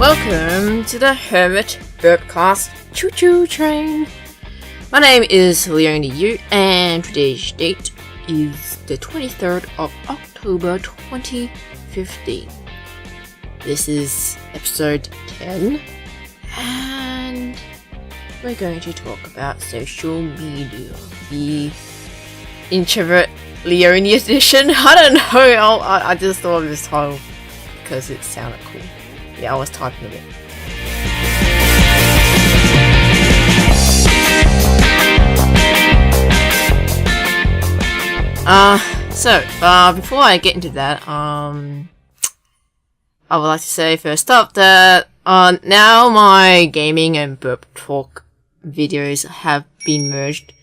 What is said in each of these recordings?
Welcome to the Hermit Burpcast Choo Choo Train. My name is Leonie Yu, and today's date is the 23rd of October 2015. This is episode 10, and we're going to talk about social media. The introvert Leonie edition. I don't know, I just thought of this title because it sounded cool. Yeah, I was typing it. Before I get into that, I would like to say first up that now my gaming and burp talk videos have been merged.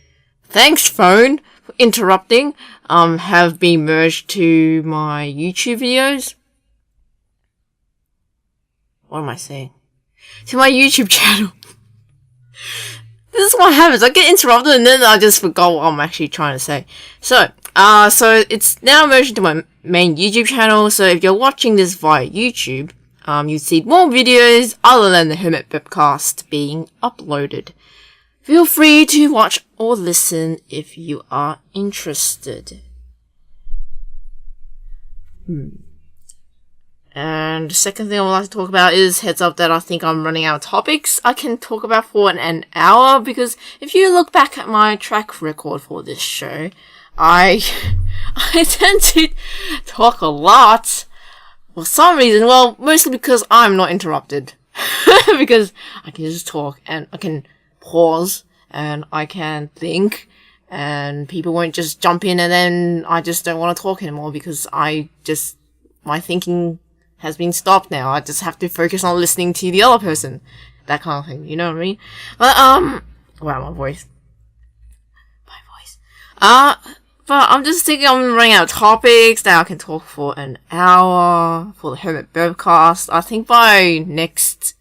Thanks, phone, for interrupting. Have been merged to my YouTube videos. What am I saying? To my YouTube channel. This is what happens. I get interrupted and then I just forgot what I'm actually trying to say. So it's now merged into my main YouTube channel. So if you're watching this via YouTube, you'd see more videos other than the Hermit Burpcast being uploaded. Feel free to watch or listen if you are interested. And the second thing I would like to talk about is heads up that I think I'm running out of topics I can talk about for an hour, because if you look back at my track record for this show, I tend to talk a lot for some reason. Well, mostly because I'm not interrupted. Because I can just talk and I can pause and I can think and people won't just jump in and then I just don't want to talk anymore because my thinking has been stopped now. I just have to focus on listening to the other person. That kind of thing, you know what I mean? But, wow, my voice. But I'm just thinking I'm running out of topics that I can talk for an hour for the Hermit Burpcast. I think by next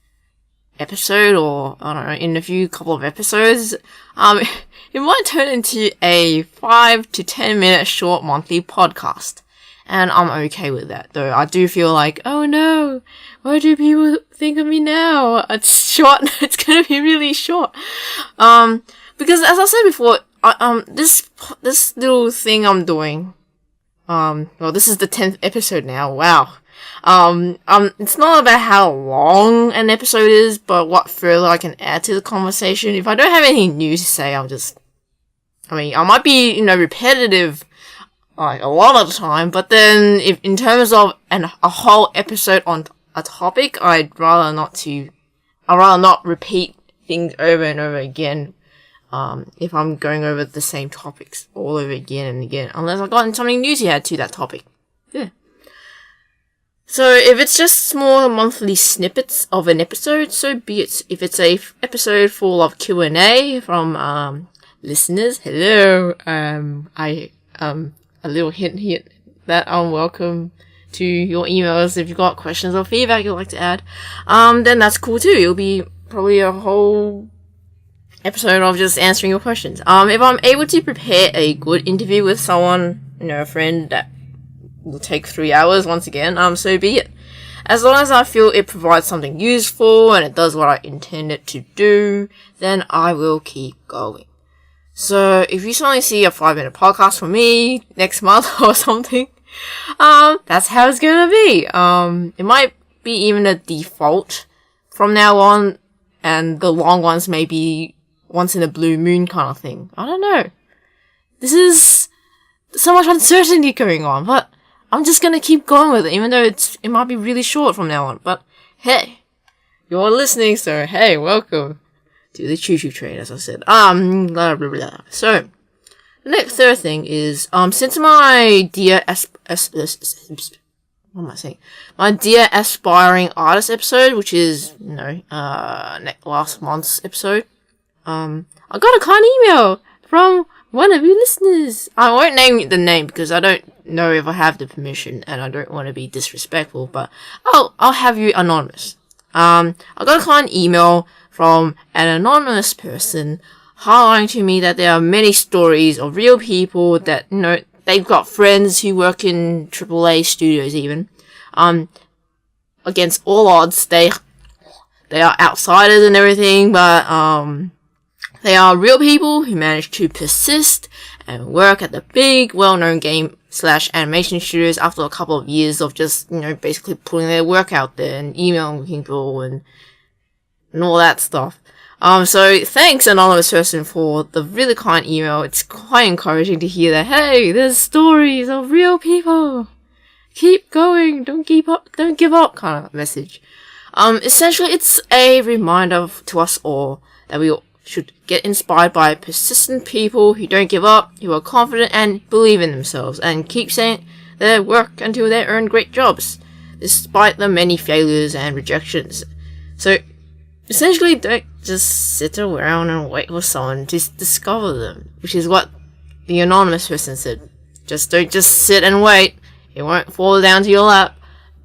episode, or, I don't know, in a couple of episodes, it might turn into a 5 to 10 minute short monthly podcast. And I'm okay with that, though. I do feel like, oh no, what do people think of me now? It's short, it's gonna be really short. Because as I said before, this little thing I'm doing, well, this is the 10th episode now, wow. It's not about how long an episode is, but what further I can add to the conversation. If I don't have anything new to say, I might be, repetitive, like a lot of the time, but then if in terms of a whole episode on a topic, I'd rather not repeat things over and over again, if I'm going over the same topics all over again and again, unless I've gotten something new to add to that topic. Yeah. So if it's just small monthly snippets of an episode, so be it. If it's a episode full of Q&A from, listeners, hello, a little hint here that I'm welcome to your emails if you've got questions or feedback you'd like to add, then that's cool too. It'll be probably a whole episode of just answering your questions. If I'm able to prepare a good interview with someone, a friend, that will take 3 hours once again, so be it. As long as I feel it provides something useful and it does what I intend it to do, then I will keep going. So, if you suddenly see a 5-minute podcast from me next month or something, that's how it's gonna be. It might be even a default from now on, and the long ones may be once in a blue moon kind of thing. I don't know. This is so much uncertainty going on, but I'm just gonna keep going with it, even though it might be really short from now on. But, hey, you're listening, so hey, welcome to the Choo Choo Train, as I said. Blah, blah, blah. So, the third thing is, since my dear my dear aspiring artist episode, which is, last month's episode, I got a kind email from one of you listeners. I won't name the name because I don't know if I have the permission and I don't want to be disrespectful, but I'll have you anonymous. I got a kind email from an anonymous person highlighting to me that there are many stories of real people that, they've got friends who work in AAA studios even. Against all odds, they they are outsiders and everything, but they are real people who manage to persist and work at the big, well-known game/animation studios after a couple of years of just, basically putting their work out there and emailing people and all that stuff. So thanks, anonymous person, for the really kind email. It's quite encouraging to hear that, hey, there's stories of real people. Keep going, don't give up kind of message. Essentially, it's a reminder to us all that we should get inspired by persistent people who don't give up, who are confident and believe in themselves, and keep saying their work until they earn great jobs, despite the many failures and rejections. So, essentially, don't just sit around and wait for someone to discover them, which is what the anonymous person said. Don't just sit and wait. It won't fall down to your lap.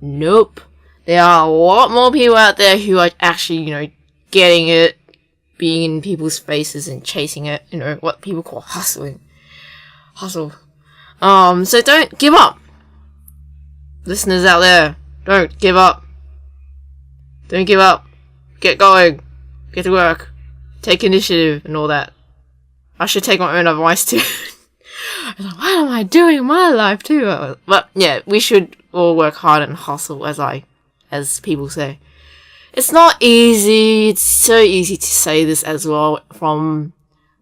Nope. There are a lot more people out there who are actually, getting it, being in people's faces and chasing it, what people call hustling. Hustle. So don't give up. Listeners out there, don't give up. Don't give up. Get going. Get to work. Take initiative and all that. I should take my own advice too. I was like, what am I doing in my life too? But yeah, we should all work hard and hustle, as people say. It's not easy. It's so easy to say this as well from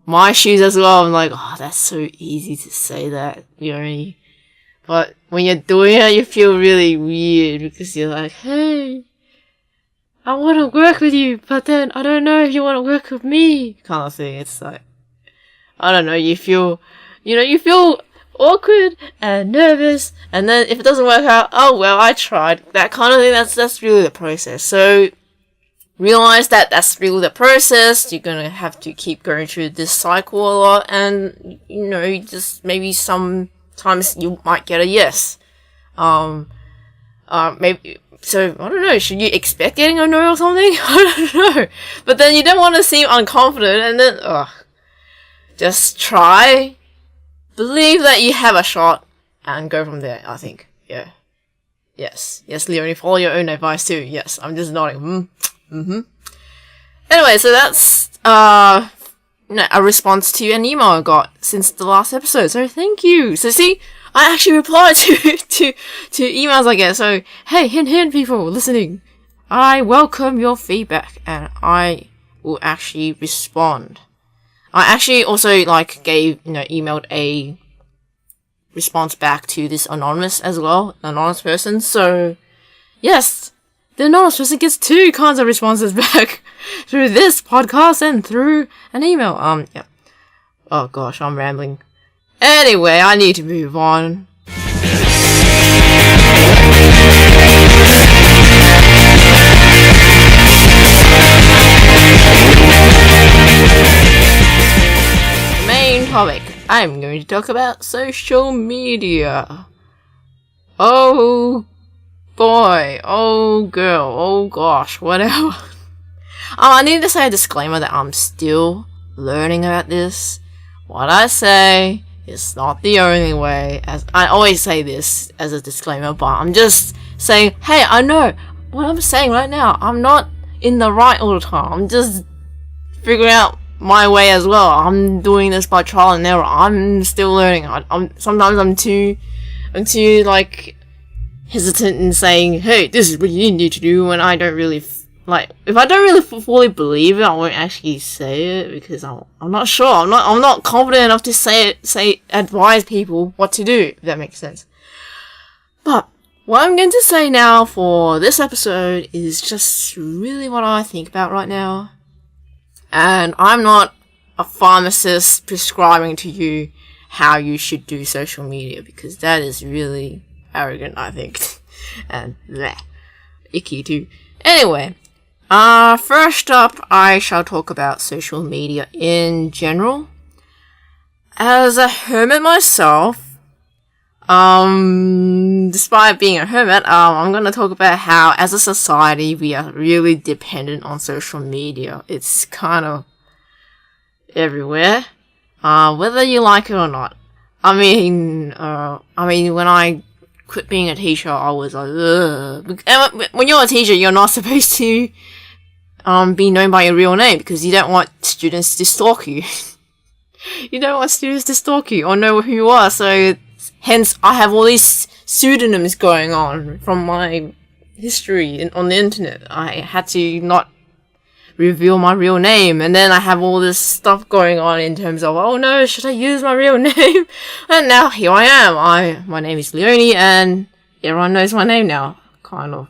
my shoes as well. I'm like, oh, that's so easy to say that, But when you're doing it, you feel really weird because you're like, hey, I want to work with you, but then I don't know if you want to work with me, kind of thing. It's like, I don't know, you feel awkward and nervous, and then if it doesn't work out, oh well, I tried. That kind of thing, that's really the process. So, realize that that's really the process. You're gonna have to keep going through this cycle a lot, and, just maybe sometimes you might get a yes. Maybe, so, I don't know, should you expect getting a no or something? I don't know. But then you don't want to seem unconfident, and then, just try. Believe that you have a shot and go from there, I think. Yeah. Yes, Leonie, follow your own advice too. Yes, I'm just nodding. Anyway, so that's a response to an email I got since the last episode. So thank you. So see, I actually replied to emails I get. So hey, hint, people listening, I welcome your feedback and I will actually respond. I actually also emailed a response back to this anonymous as well, anonymous person. So yes, the anonymous person gets 2 kinds of responses back through this podcast and through an email. Yeah. Oh gosh, I'm rambling. Anyway, I need to move on. Topic. I'm going to talk about social media. Oh boy, oh girl, oh gosh, whatever. I need to say a disclaimer that I'm still learning about this. What I say is not the only way. As I always say this as a disclaimer, but I'm just saying, hey, I know what I'm saying right now. I'm not in the right all the time. I'm just figuring out my way as well. I'm doing this by trial and error. I'm still learning. Sometimes I'm too hesitant in saying, hey, this is what you need to do, when I don't really if I don't really fully believe it, I won't actually say it because I'm not sure. I'm not confident enough to advise people what to do, if that makes sense. But what I'm going to say now for this episode is just really what I think about right now. And I'm not a pharmacist prescribing to you how you should do social media, because that is really arrogant, I think. And icky too. Anyway, first up, I shall talk about social media in general. As a hermit myself, despite being a hermit, I'm going to talk about how, as a society, we are really dependent on social media. It's kind of everywhere, whether you like it or not. I mean, when I quit being a teacher, I was like, ugh. And when you're a teacher, you're not supposed to, be known by your real name because you don't want students to stalk you. You don't want students to stalk you or know who you are. So hence, I have all these pseudonyms going on from my history on the internet. I had to not reveal my real name, and then I have all this stuff going on in terms of, oh no, should I use my real name? And now here I am. My name is Leonie, and everyone knows my name now, kind of.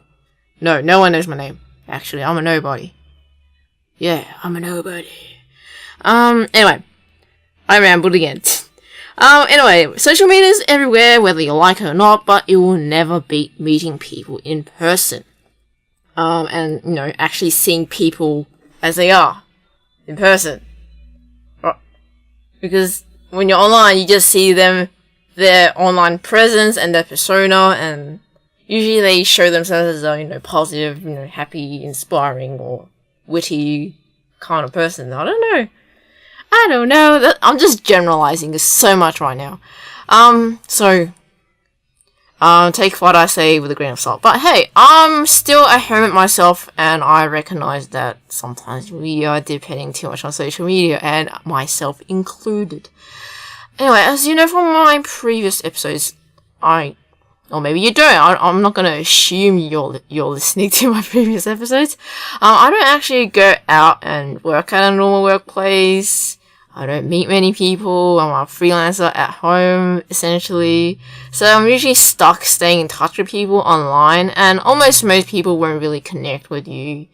No one knows my name. Actually, I'm a nobody. Yeah, I'm a nobody. Anyway, I rambled again. Anyway, social media is everywhere, whether you like it or not, but it will never beat meeting people in person. And, actually seeing people as they are in person. Because when you're online, you just see them, their online presence and their persona, and usually they show themselves as a, positive, happy, inspiring, or witty kind of person. I don't know. I'm just generalizing so much right now. Take what I say with a grain of salt. But hey, I'm still a hermit myself, and I recognize that sometimes we are depending too much on social media, and myself included. Anyway, as you know from my previous episodes, or maybe you don't, I'm not gonna assume you're listening to my previous episodes. I don't actually go out and work at a normal workplace. I don't meet many people. I'm a freelancer at home, essentially. So I'm usually stuck staying in touch with people online, and almost most people won't really connect with you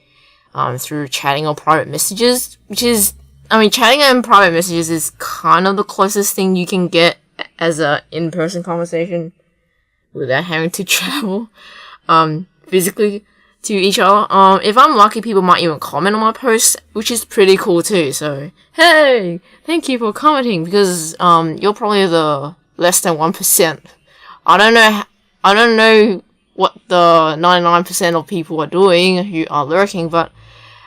through chatting or private messages, which is, chatting and private messages is kind of the closest thing you can get as a in-person conversation without having to travel physically to each other. If I'm lucky, people might even comment on my posts, which is pretty cool too. So, hey, thank you for commenting, because you're probably the less than 1%. I don't know what the 99% of people are doing who are lurking, but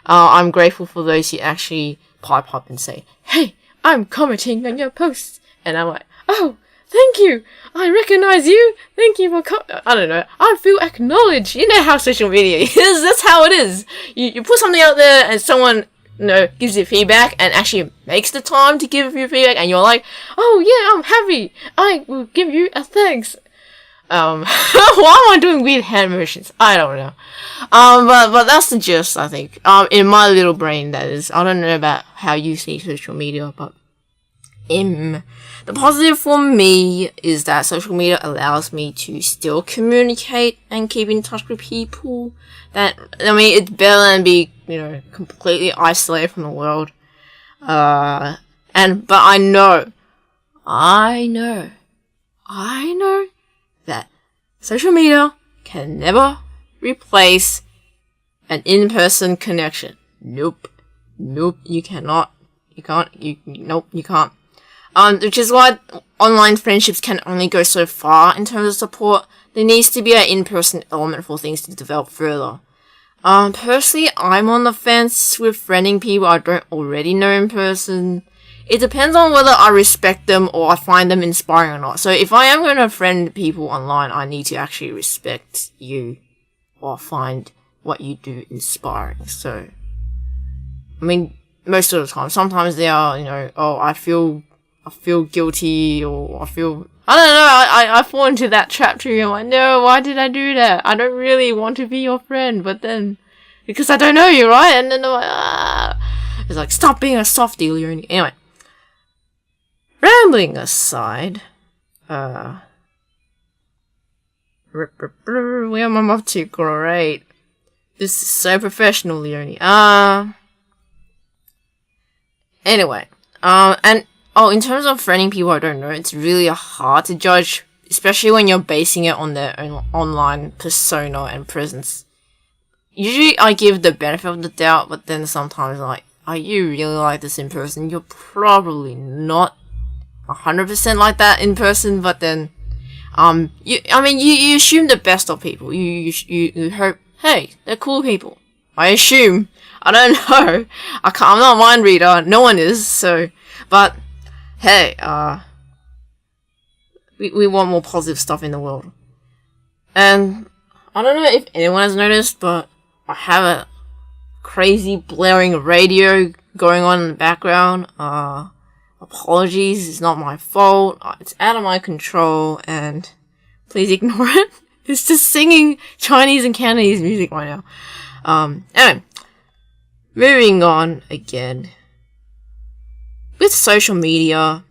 I'm grateful for those who actually pipe up and say, hey, I'm commenting on your posts. And I'm like, oh, thank you. I recognize you. Thank you for I don't know. I feel acknowledged. You know how social media is. That's how it is. You put something out there and someone, gives you feedback and actually makes the time to give you feedback, and you're like, oh yeah, I'm happy. I will give you a thanks. Why am I doing weird hand motions? I don't know. But that's the gist, I think. In my little brain, that is. I don't know about how you see social media, but the positive for me is that social media allows me to still communicate and keep in touch with people. It's better than be, completely isolated from the world. But I know that social media can never replace an in-person connection. Nope, you cannot. You can't. You can't. Which is why online friendships can only go so far in terms of support. There needs to be an in-person element for things to develop further. Personally, I'm on the fence with friending people I don't already know in person. It depends on whether I respect them or I find them inspiring or not. So if I am going to friend people online, I need to actually respect you or find what you do inspiring. So, most of the time. Sometimes they are, I feel guilty, or I don't know, I fall into that trap too. I'm like, no, why did I do that? I don't really want to be your friend, but then, because I don't know you, right? And then I'm like, It's like, stop being a softie, Leonie. Anyway. Rambling aside, where am I up to? Great. This is so professional, Leonie. Anyway, in terms of friending people I don't know, it's really hard to judge, especially when you're basing it on their own online persona and presence. Usually I give the benefit of the doubt, but then sometimes are you really like this in person? You're probably not 100% like that in person, but then, you assume the best of people. You hope, hey, they're cool people. I assume. I don't know. I'm not a mind reader. No one is, so, but, hey, we want more positive stuff in the world. And I don't know if anyone has noticed, but I have a crazy blaring radio going on in the background. Apologies, it's not my fault. It's out of my control, and please ignore it. It's just singing Chinese and Cantonese music right now. Anyway, moving on again. With social media,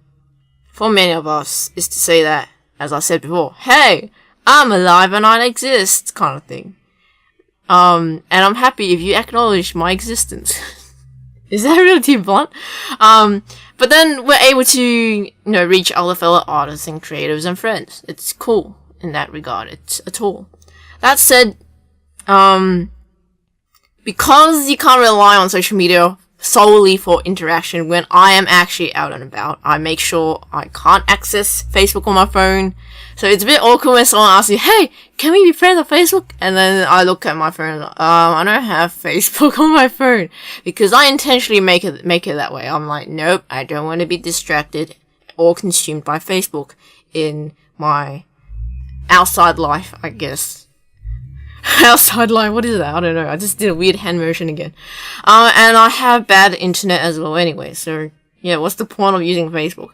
for many of us, is to say that, as I said before, hey, I'm alive and I exist, kind of thing. And I'm happy if you acknowledge my existence. Is that really too blunt? But then we're able to, reach other fellow artists and creatives and friends. It's cool in that regard. It's a tool. That said, because you can't rely on social media solely for interaction when I am actually out and about, I make sure I can't access Facebook on my phone. So it's a bit awkward when someone asks you, hey, can we be friends on Facebook? And then I look at my phone, I don't have Facebook on my phone. Because I intentionally make it that way. I'm like, nope, I don't want to be distracted or consumed by Facebook in my outside life, I guess. Outside life, what is that? I don't know. I just did a weird hand motion again. And I have bad internet as well anyway. So, yeah, what's the point of using Facebook?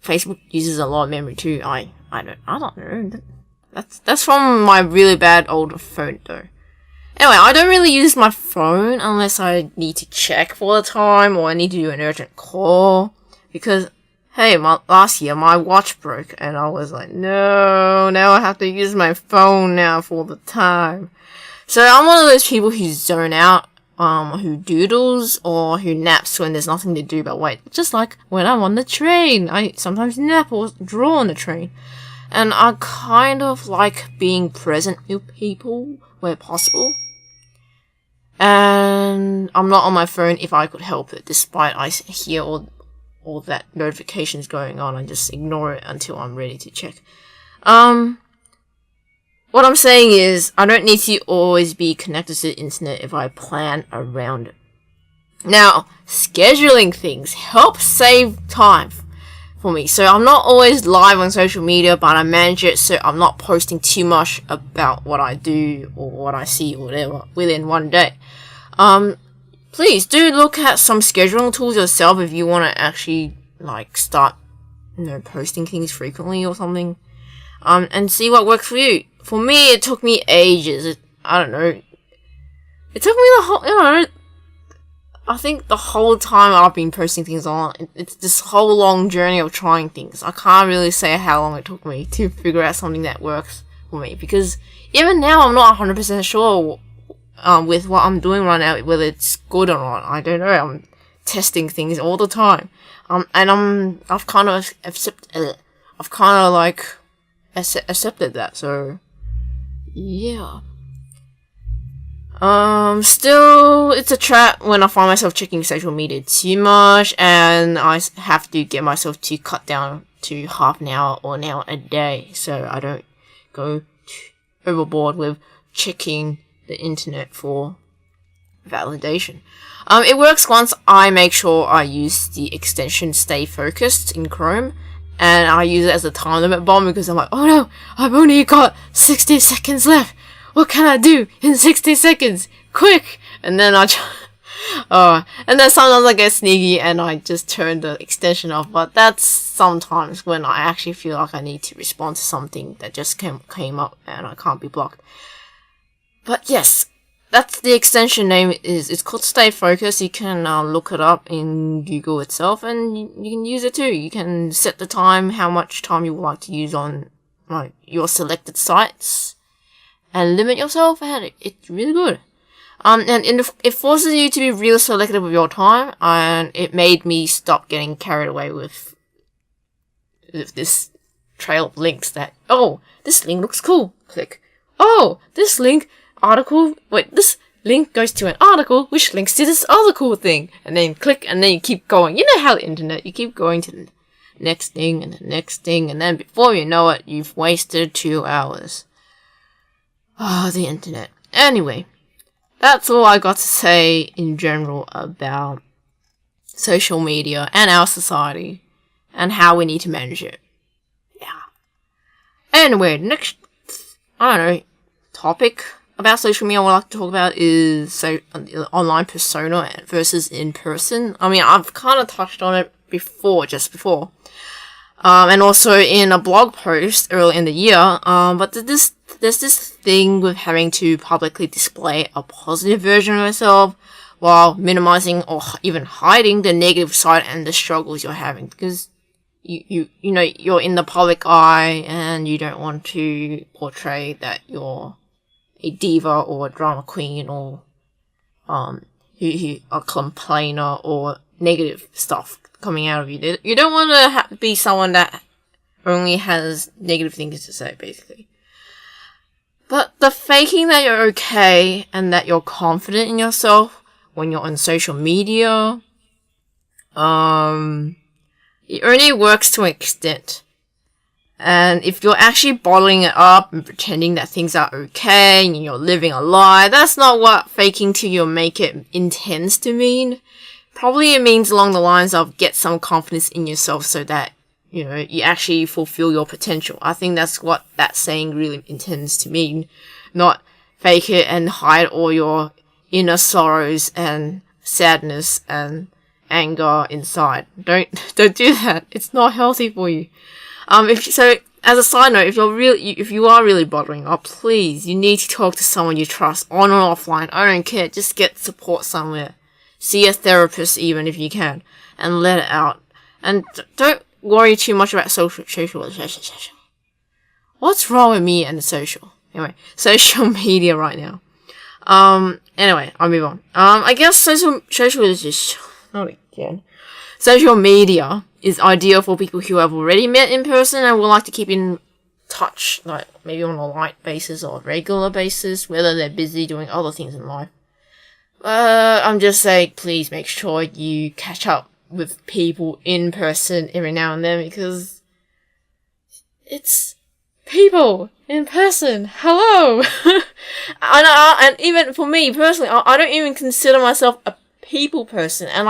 Facebook uses a lot of memory too. I don't know. That's from my really bad old phone though. Anyway, I don't really use my phone unless I need to check for the time or I need to do an urgent call. Because, hey, last year my watch broke and I was like, no, now I have to use my phone now for the time. So I'm one of those people who zone out, who doodles or who naps when there's nothing to do but wait. Just like when I'm on the train, I sometimes nap or draw on the train. And I kind of like being present with people where possible. And I'm not on my phone if I could help it, despite I hear all that notifications going on. I just ignore it until I'm ready to check. What I'm saying is, I don't need to always be connected to the internet if I plan around it. Now, scheduling things helps save time for me. So I'm not always live on social media, but I manage it so I'm not posting too much about what I do or what I see or whatever within one day. Please do look at some scheduling tools yourself if you want to actually start posting things frequently or something. And see what works for you. For me, it took me ages. I don't know. It took me the whole, I think the whole time I've been posting things on, it's this whole long journey of trying things. I can't really say how long it took me to figure out something that works for me. Because even now, I'm not 100% sure with what I'm doing right now, whether it's good or not. I don't know. I'm testing things all the time. And I've kind of accepted that, so yeah. Still, it's a trap when I find myself checking social media too much, and I have to get myself to cut down to half an hour or an hour a day, so I don't go overboard with checking the internet for validation. It works once I make sure I use the extension Stay Focused in Chrome. And I use it as a time limit bomb because I'm like, oh no, I've only got 60 seconds left. What can I do in 60 seconds? Quick! And then and then sometimes I get sneaky and I just turn the extension off. But that's sometimes when I actually feel like I need to respond to something that just came up and I can't be blocked. But yes, that's the extension name. It's called Stay Focused. You can look it up in Google itself, and you can use it too. You can set the time, how much time you would like to use on your selected sites, and limit yourself. And it's really good. And it forces you to be real selective with your time, and it made me stop getting carried away with this trail of links that, oh, this link looks cool. Click. Oh, this link this link goes to an article which links to this other cool thing. And then click, and then you keep going. You know how the internet, you keep going to the next thing and the next thing, and then before you know it, you've wasted 2 hours. The internet. Anyway, that's all I got to say in general about social media and our society and how we need to manage it. Yeah. Anyway, next, topic about social media I would like to talk about is online persona versus in person. I mean, I've kind of touched on it just before. And also in a blog post early in the year. But there's this thing with having to publicly display a positive version of yourself while minimizing or even hiding the negative side and the struggles you're having, because you know, you're in the public eye and you don't want to portray that you're a diva or a drama queen or a complainer or negative stuff coming out of you. You don't want to be someone that only has negative things to say, basically. But the faking that you're okay and that you're confident in yourself when you're on social media, it only works to an extent. And if you're actually bottling it up and pretending that things are okay and you're living a lie, that's not what faking till you make it intends to mean. Probably it means along the lines of get some confidence in yourself so that, you know, you actually fulfill your potential. I think that's what that saying really intends to mean. Not fake it and hide all your inner sorrows and sadness and anger inside. Don't do that. It's not healthy for you. As a side note, if you are really bothering up, please, you need to talk to someone you trust, on or offline. I don't care. Just get support somewhere. See a therapist even if you can, and let it out. And don't worry too much about social. What's wrong with me and social? Anyway, social media right now. Anyway, I'll move on. I guess social media is ideal for people who have already met in person and would like to keep in touch, like maybe on a light basis or a regular basis, whether they're busy doing other things in life. I'm just saying, please make sure you catch up with people in person every now and then, because it's people in person. Hello! And even for me personally, I don't even consider myself a people person, and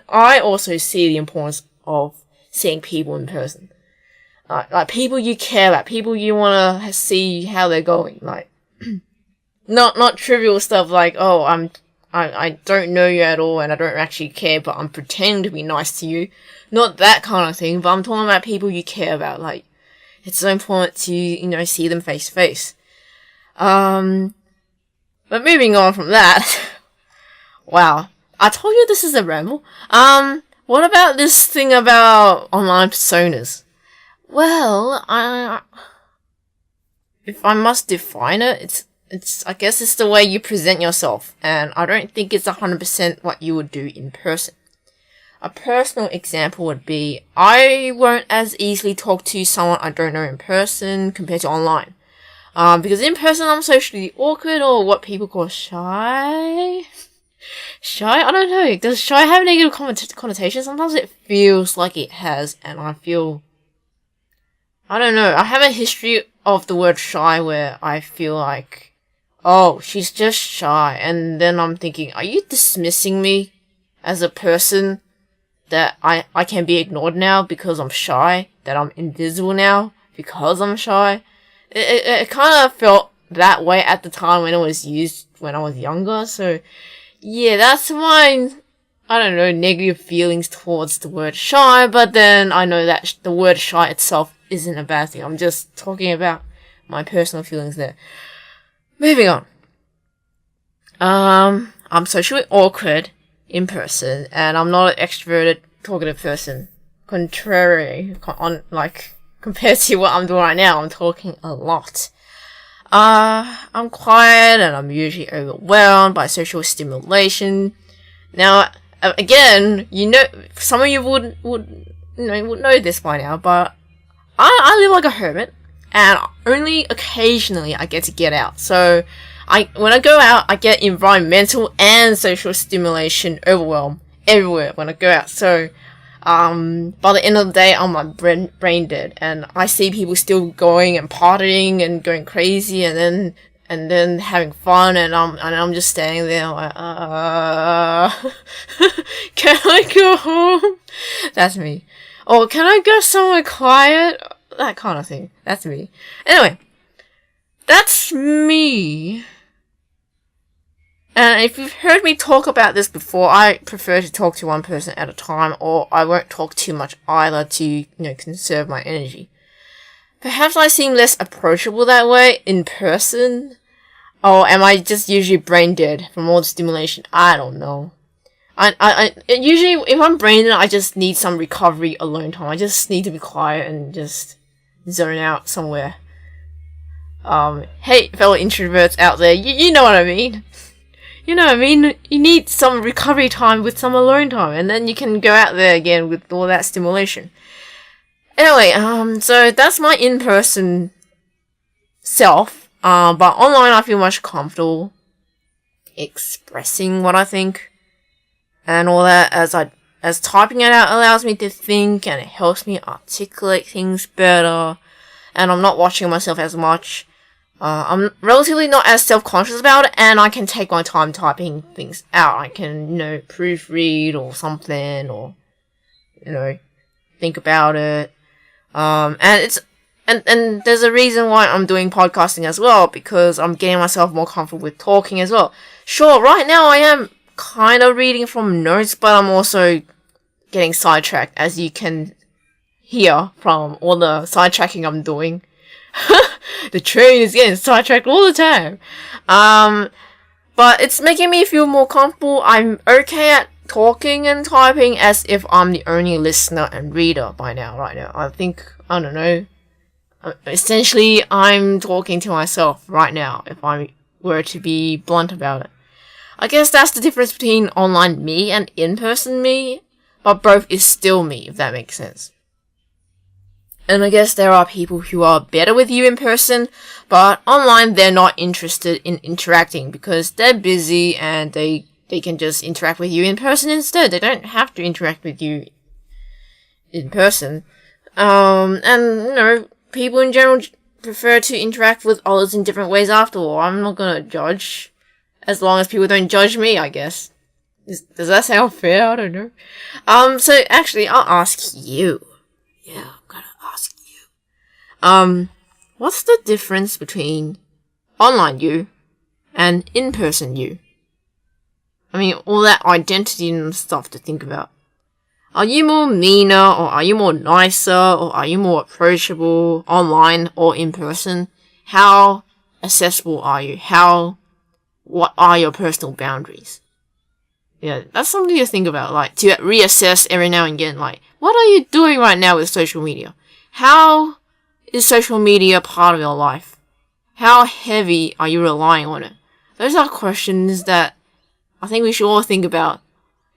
I also see the importance of seeing people in person. Like people you care about, people you want to see how they're going. Like, not trivial stuff like, oh, I don't know you at all and I don't actually care, but I'm pretending to be nice to you. Not that kind of thing, but I'm talking about people you care about. Like, it's so important to, you know, see them face to face. But moving on from that, wow, I told you this is a ramble. What about this thing about online personas? Well, if I must define it, I guess it's the way you present yourself, and I don't think it's 100% what you would do in person. A personal example would be, I won't as easily talk to someone I don't know in person compared to online. Because in person I'm socially awkward, or what people call shy. Shy? I don't know. Does shy have negative connotations? Sometimes it feels like it has, and I don't know. I have a history of the word shy where I feel like, oh, she's just shy. And then I'm thinking, are you dismissing me as a person that I can be ignored now because I'm shy? That I'm invisible now because I'm shy? It kind of felt that way at the time when it was used when I was younger. So, yeah, that's my, I don't know, negative feelings towards the word shy. But then I know that the word shy itself isn't a bad thing. I'm just talking about my personal feelings there. Moving on. I'm socially awkward in person, and I'm not an extroverted, talkative person. Contrary, compared to what I'm doing right now, I'm talking a lot. I'm quiet, and I'm usually overwhelmed by social stimulation. Now, again, you know, some of you would know this by now, but I live like a hermit, and only occasionally I get to get out. So, when I go out, I get environmental and social stimulation overwhelm everywhere when I go out. So, by the end of the day, I'm like brain dead, and I see people still going and partying and going crazy, and then having fun, and I'm just standing there like, can I go home? That's me. Or can I go somewhere quiet? That kind of thing. That's me. Anyway, that's me. And if you've heard me talk about this before, I prefer to talk to one person at a time, or I won't talk too much either to, conserve my energy. Perhaps I seem less approachable that way in person, or am I just usually brain dead from all the stimulation? I don't know. I usually, if I'm brain dead, I just need some recovery alone time. I just need to be quiet and just zone out somewhere. Hey, fellow introverts out there, you know what I mean. You know what I mean? You need some recovery time with some alone time, and then you can go out there again with all that stimulation. Anyway, so that's my in-person self. But online I feel much comfortable expressing what I think and all that, as typing it out allows me to think and it helps me articulate things better, and I'm not watching myself as much. I'm relatively not as self-conscious about it, and I can take my time typing things out. I can, proofread or something, or, think about it. And there's a reason why I'm doing podcasting as well, because I'm getting myself more comfortable with talking as well. Sure, right now I am kind of reading from notes, but I'm also getting sidetracked, as you can hear from all the sidetracking I'm doing. The train is getting sidetracked all the time. But it's making me feel more comfortable. I'm okay at talking and typing as if I'm the only listener and reader right now. I don't know. Essentially, I'm talking to myself right now, if I were to be blunt about it. I guess that's the difference between online me and in-person me, but both is still me, if that makes sense. And I guess there are people who are better with you in person, but online they're not interested in interacting because they're busy and they can just interact with you in person instead. They don't have to interact with you in person. And, people in general prefer to interact with others in different ways after all. I'm not gonna judge, as long as people don't judge me, I guess. Does that sound fair? I don't know. So actually, I'll ask you. Yeah, I'm gonna ask you. What's the difference between online you and in-person you? I mean, all that identity and stuff to think about. Are you more meaner, or are you more nicer, or are you more approachable online or in person? How accessible are you? What are your personal boundaries? Yeah, that's something to think about, like, to reassess every now and again, like, what are you doing right now with social media? How is social media part of your life? How heavy are you relying on it? Those are questions that I think we should all think about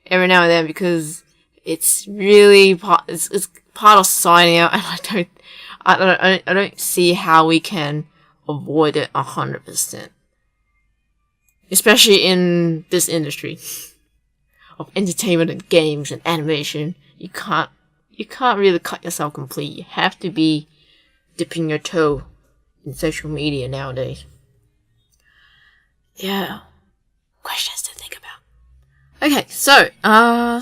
every now and then, because it's really it's part of society now, and I don't see how we can avoid it 100%. Especially in this industry of entertainment and games and animation. You can't really cut yourself complete. You have to be dipping your toe in social media nowadays. Yeah. Questions to think about. Okay, so,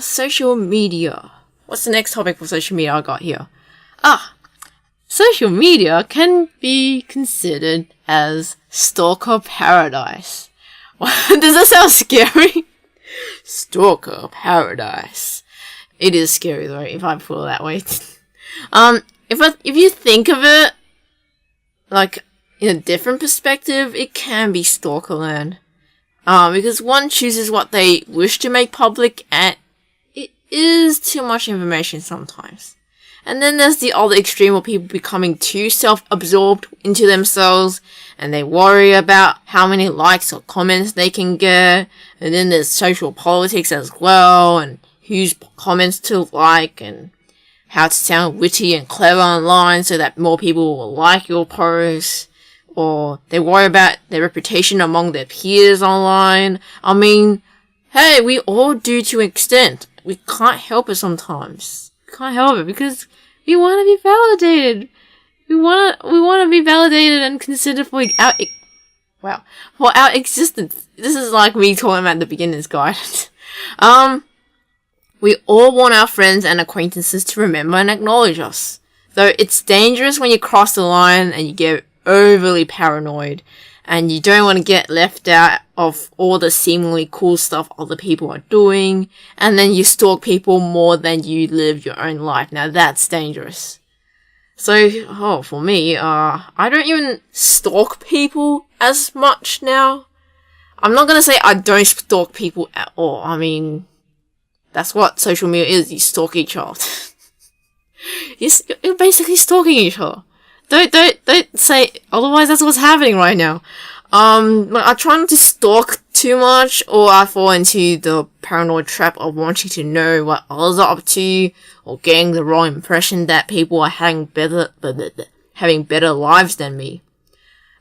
social media. What's the next topic for social media I got here? Social media can be considered as stalker paradise. Does that sound scary? Stalker paradise. It is scary though, if I put it that way. If you think of it, like, in a different perspective, it can be stalker land. Because one chooses what they wish to make public, and it is too much information sometimes. And then there's the other extreme of people becoming too self-absorbed into themselves, and they worry about how many likes or comments they can get. And then there's social politics as well, and whose comments to like, and how to sound witty and clever online so that more people will like your posts. Or they worry about their reputation among their peers online. I mean, hey, we all do to an extent. We can't help it sometimes. We can't help it because we want to be validated. We want to be validated and considered for our existence. This is like me talking about the beginner's guide. We all want our friends and acquaintances to remember and acknowledge us. Though it's dangerous when you cross the line and you get overly paranoid and you don't want to get left out of all the seemingly cool stuff other people are doing, and then you stalk people more than you live your own life. Now that's dangerous. So, for me, I don't even stalk people as much now. I'm not gonna say I don't stalk people at all. I mean, that's what social media is. You stalk each other. You're basically stalking each other. Don't say otherwise. That's what's happening right now. I try not to stalk too much, or I fall into the paranoid trap of wanting to know what others are up to, or getting the wrong impression that people are having better lives than me.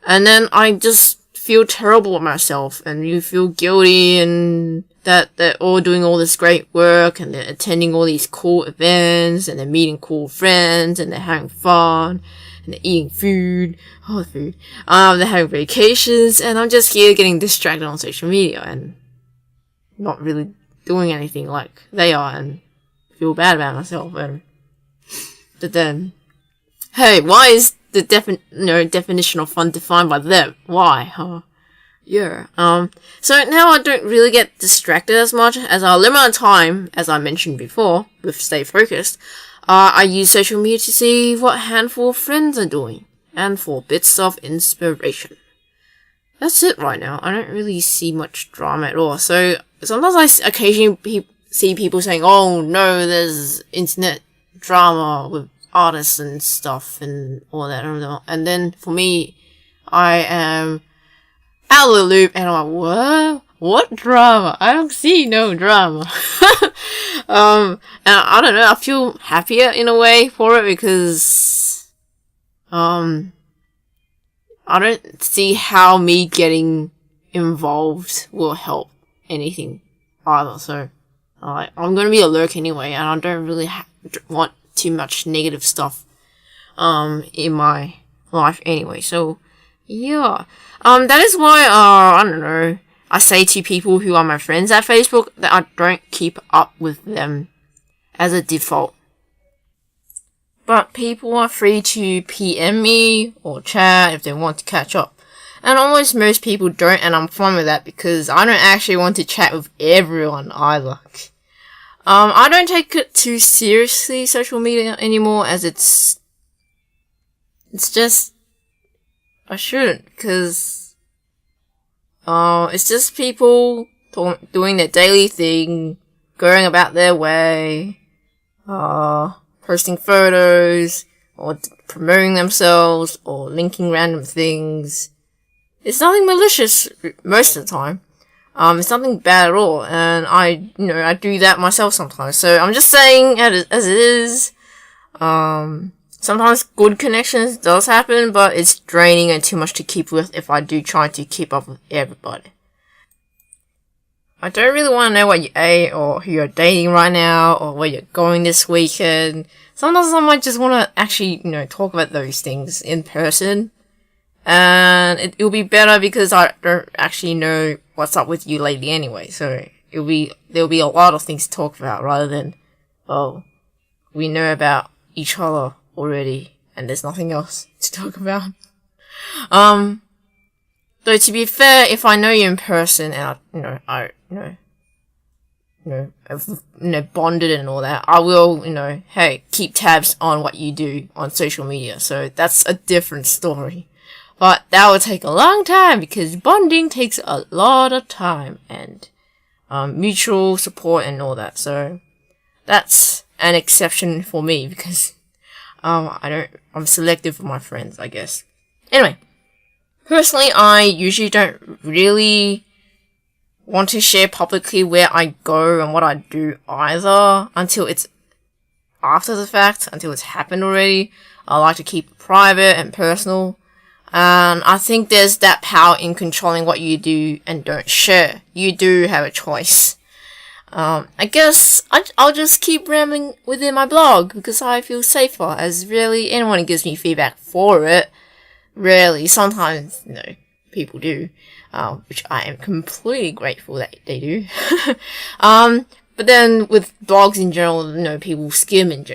And then I just feel terrible with myself, and you feel guilty, and that they're all doing all this great work, and they're attending all these cool events, and they're meeting cool friends, and they're having fun, and they're eating food. They're having vacations, and I'm just here getting distracted on social media, and not really doing anything like they are, and feel bad about myself. But then, hey, why is the definition of fun defined by them? Why, huh? Yeah. So now I don't really get distracted as much, as I limit my time, as I mentioned before, with Stay Focused. I use social media to see what a handful of friends are doing, and for bits of inspiration. That's it right now. I don't really see much drama at all. So sometimes I occasionally see people saying, "Oh no, there's internet drama with artists and stuff and all that." And then for me, I am out of the loop, and I'm like, "What? What drama? I don't see no drama." And I don't know, I feel happier in a way for it, because, I don't see how me getting involved will help anything either, so, I'm gonna be a lurk anyway, and I don't really want too much negative stuff, in my life anyway, so, yeah. That is why, I don't know, I say to people who are my friends at Facebook that I don't keep up with them as a default. But people are free to PM me or chat if they want to catch up. And almost most people don't, and I'm fine with that, because I don't actually want to chat with everyone either. I don't take it too seriously, social media, anymore, as it's just, I shouldn't, because it's just people doing their daily thing, going about their way, posting photos, or promoting themselves, or linking random things. It's nothing malicious most of the time. It's nothing bad at all, and I do that myself sometimes. So I'm just saying as it is. Sometimes good connections does happen, but it's draining and too much to keep with if I do try to keep up with everybody. I don't really want to know what you ate, or who you're dating right now, or where you're going this weekend. Sometimes I might just want to actually, talk about those things in person. And it'll be better because I don't actually know what's up with you lately anyway. So there'll be a lot of things to talk about, rather than, we know about each other already, and there's nothing else to talk about. Though to be fair, if I know you in person and I've bonded and all that, I will, keep tabs on what you do on social media. So that's a different story. But that will take a long time, because bonding takes a lot of time and mutual support and all that. So that's an exception for me, because I'm selective with my friends, I guess. Anyway, personally, I usually don't really want to share publicly where I go and what I do either, until it's after the fact, until it's happened already. I like to keep it private and personal. And I think there's that power in controlling what you do and don't share. You do have a choice. I guess I'll just keep rambling within my blog, because I feel safer, as rarely anyone gives me feedback for it. Rarely. Sometimes, people do, which I am completely grateful that they do. But then with blogs in general, people skim.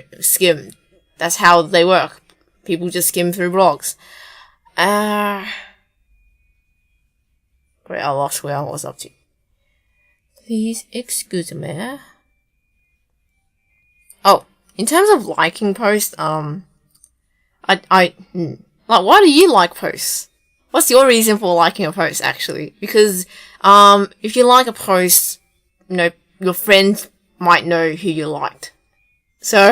That's how they work. People just skim through blogs. Great, I lost where I was up to. Please excuse me. Oh, in terms of liking posts, like, why do you like posts? What's your reason for liking a post, actually? Because, if you like a post, your friends might know who you liked. So,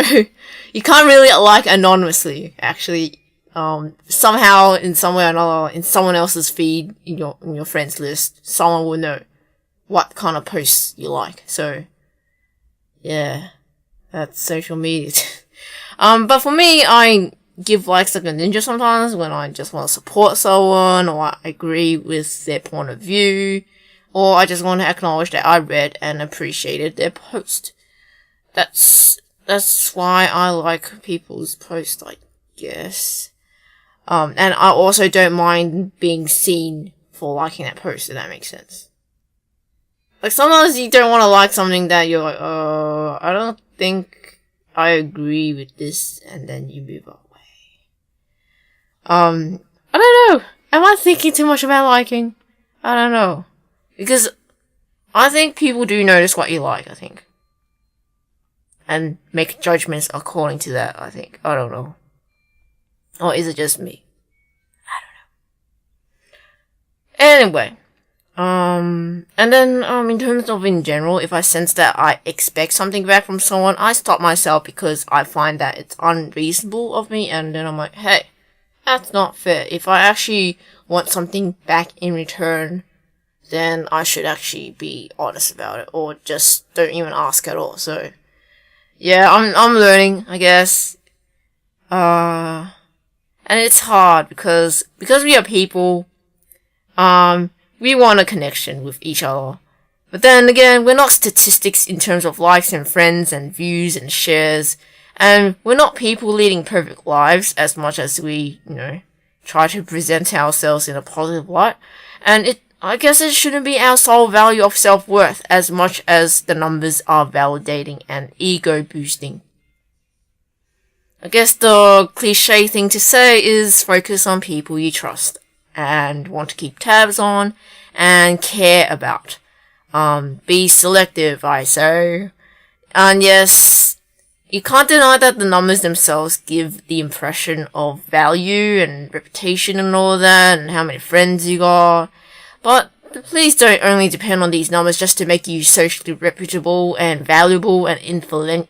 you can't really like anonymously, actually. Somehow, in some way or another, in someone else's feed, in your friends list, someone will know what kind of posts you like. So, yeah, that's social media. But for me, I give likes like a ninja sometimes when I just want to support someone, or I agree with their point of view, or I just want to acknowledge that I read and appreciated their post. That's why I like people's posts, I guess. And I also don't mind being seen for liking that post, if that makes sense. Like, sometimes you don't want to like something that you're like, I don't think I agree with this, and then you move away. I don't know. Am I thinking too much about liking? I don't know. Because I think people do notice what you like, I think. And make judgments according to that, I think. I don't know. Or is it just me? I don't know. Anyway. And then, in terms of in general, if I sense that I expect something back from someone, I stop myself because I find that it's unreasonable of me, and then I'm like, hey, that's not fair. If I actually want something back in return, then I should actually be honest about it, or just don't even ask at all. So, yeah, I'm learning, I guess. And it's hard because we are people, we want a connection with each other. But then again, we're not statistics in terms of likes and friends and views and shares. And we're not people leading perfect lives as much as we, try to present ourselves in a positive light. And I guess it shouldn't be our sole value of self-worth as much as the numbers are validating and ego boosting. I guess the cliche thing to say is focus on people you trust and want to keep tabs on and care about. Be selective, I say. And yes, you can't deny that the numbers themselves give the impression of value and reputation and all that, and how many friends you got. But please don't only depend on these numbers just to make you socially reputable and valuable and influential,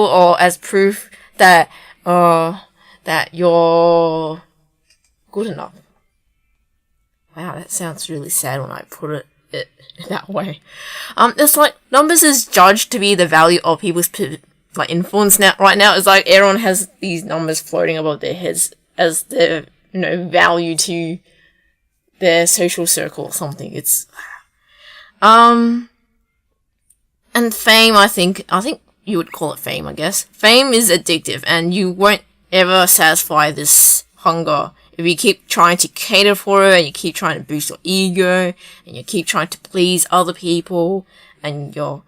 or as proof that you're good enough. Wow, that sounds really sad when I put it that way. It's like numbers is judged to be the value of people's influence now. Right now, it's like everyone has these numbers floating above their heads as their value to their social circle or something. It's and fame. I think you would call it fame. I guess fame is addictive, and you won't ever satisfy this hunger if you keep trying to cater for it, and you keep trying to boost your ego, and you keep trying to please other people, and you're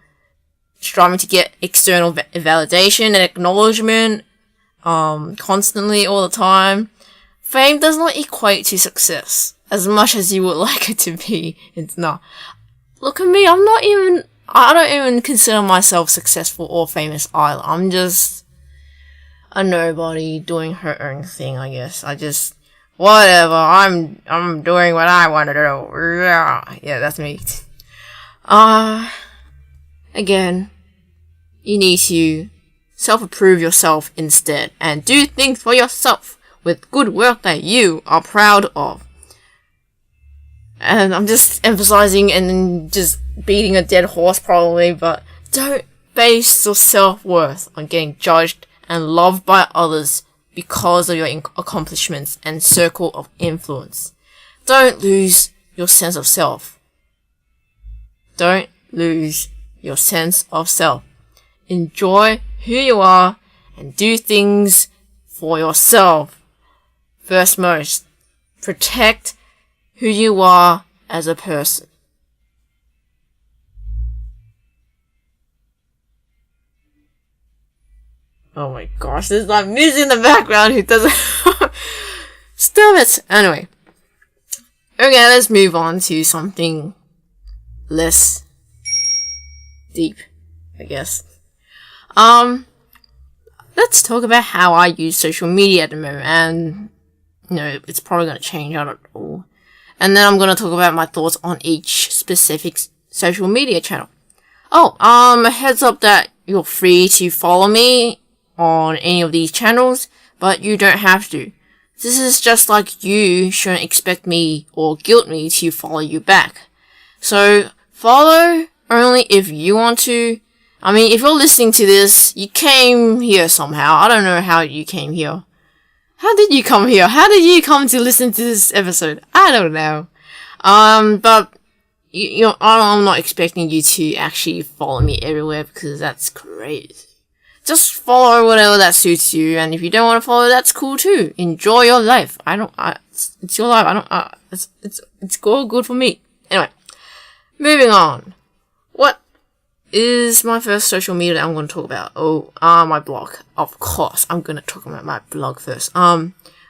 striving to get external validation and acknowledgement, constantly all the time. Fame does not equate to success as much as you would like it to be. It's not. Look at me, I don't even consider myself successful or famous either. I'm just a nobody doing her own thing, I guess. Whatever, I'm doing what I want to do. Yeah, that's me. Again, you need to self-approve yourself instead, and do things for yourself with good work that you are proud of. And I'm just emphasizing and just beating a dead horse probably, but don't base your self-worth on getting judged and loved by others because of your accomplishments and circle of influence. Don't lose your sense of self. Don't lose your sense of self. Enjoy who you are and do things for yourself. First most, protect who you are as a person. Oh my gosh, there's like music in the background who doesn't... Stop it! Anyway. Okay, let's move on to something less deep, I guess. Let's talk about how I use social media at the moment, and it's probably going to change, I don't know. And then I'm going to talk about my thoughts on each specific social media channel. A heads up that you're free to follow me on any of these channels, but you don't have to. This is just like you shouldn't expect me or guilt me to follow you back. So, follow only if you want to. I mean, if you're listening to this, you came here somehow. I don't know how you came here. How did you come here? How did you come to listen to this episode? I don't know. But I'm not expecting you to actually follow me everywhere because that's crazy. Just follow whatever that suits you, and if you don't want to follow, that's cool too. Enjoy your life. It's your life. It's all good for me. Anyway, moving on. What is my first social media that I'm going to talk about? My blog. Of course, I'm going to talk about my blog first.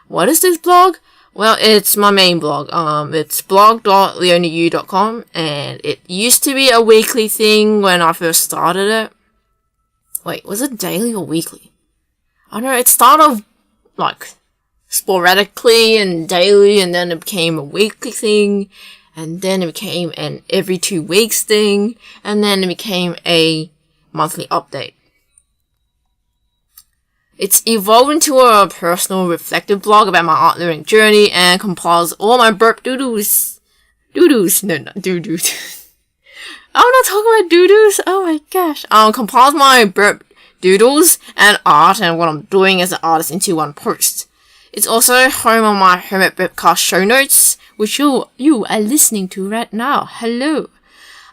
What is this blog? Well, it's my main blog. It's blog.leoniu.com, and it used to be a weekly thing when I first started it. Wait, was it daily or weekly? I don't know, it started sporadically and daily, and then it became a weekly thing, and then it became an every 2 weeks thing, and then it became a monthly update. It's evolved into a personal reflective blog about my art learning journey and compiles all my burp doodles. No, not doo-doos. I'm not talking about doo-doos. Oh my gosh. Compiles my burp doodles and art and what I'm doing as an artist into one post. It's also home on my Hermit Burpcast show notes, which you are listening to right now. Hello.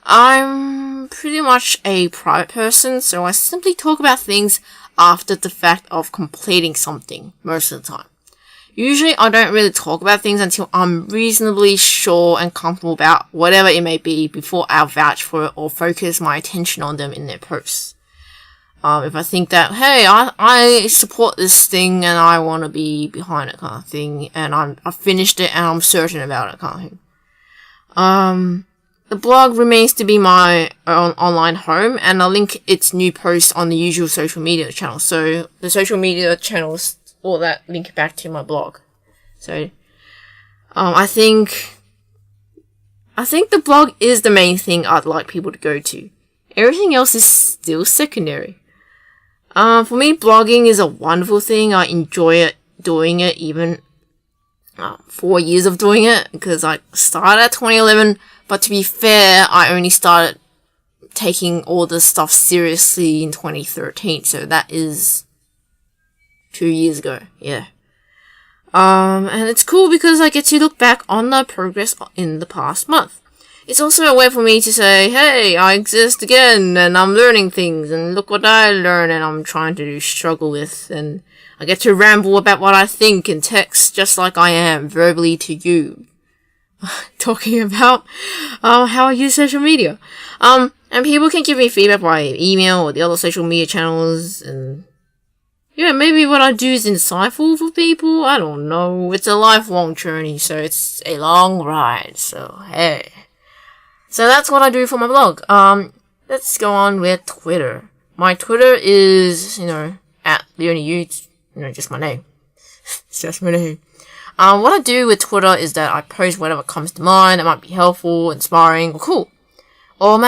I'm pretty much a private person, so I simply talk about things after the fact of completing something most of the time. Usually I don't really talk about things until I'm reasonably sure and comfortable about whatever it may be before I'll vouch for it or focus my attention on them in their posts. If I think that, hey, I support this thing and I want to be behind it kind of thing, and I've finished it and I'm certain about it kind of thing. The blog remains to be my own online home, and I'll link its new posts on the usual social media channels. So the social media channels, all that link back to my blog. So, I think the blog is the main thing I'd like people to go to. Everything else is still secondary. For me, blogging is a wonderful thing. I enjoy it, doing it, even 4 years of doing it, because I started at 2011, but to be fair, I only started taking all this stuff seriously in 2013, so that is 2 years ago, yeah. And it's cool because I get to look back on the progress in the past month. It's also a way for me to say, hey, I exist again, and I'm learning things, and look what I learn, and I'm trying to struggle with, and I get to ramble about what I think in text, just like I am verbally to you. Talking about how I use social media. And people can give me feedback by email or the other social media channels, and yeah, maybe what I do is insightful for people. I don't know. It's a lifelong journey, so it's a long ride. So hey. So that's what I do for my blog. Let's go on with Twitter. My Twitter is, at LeonieU. Just my name. It's just my name. What I do with Twitter is that I post whatever comes to mind that might be helpful, inspiring, or cool. Or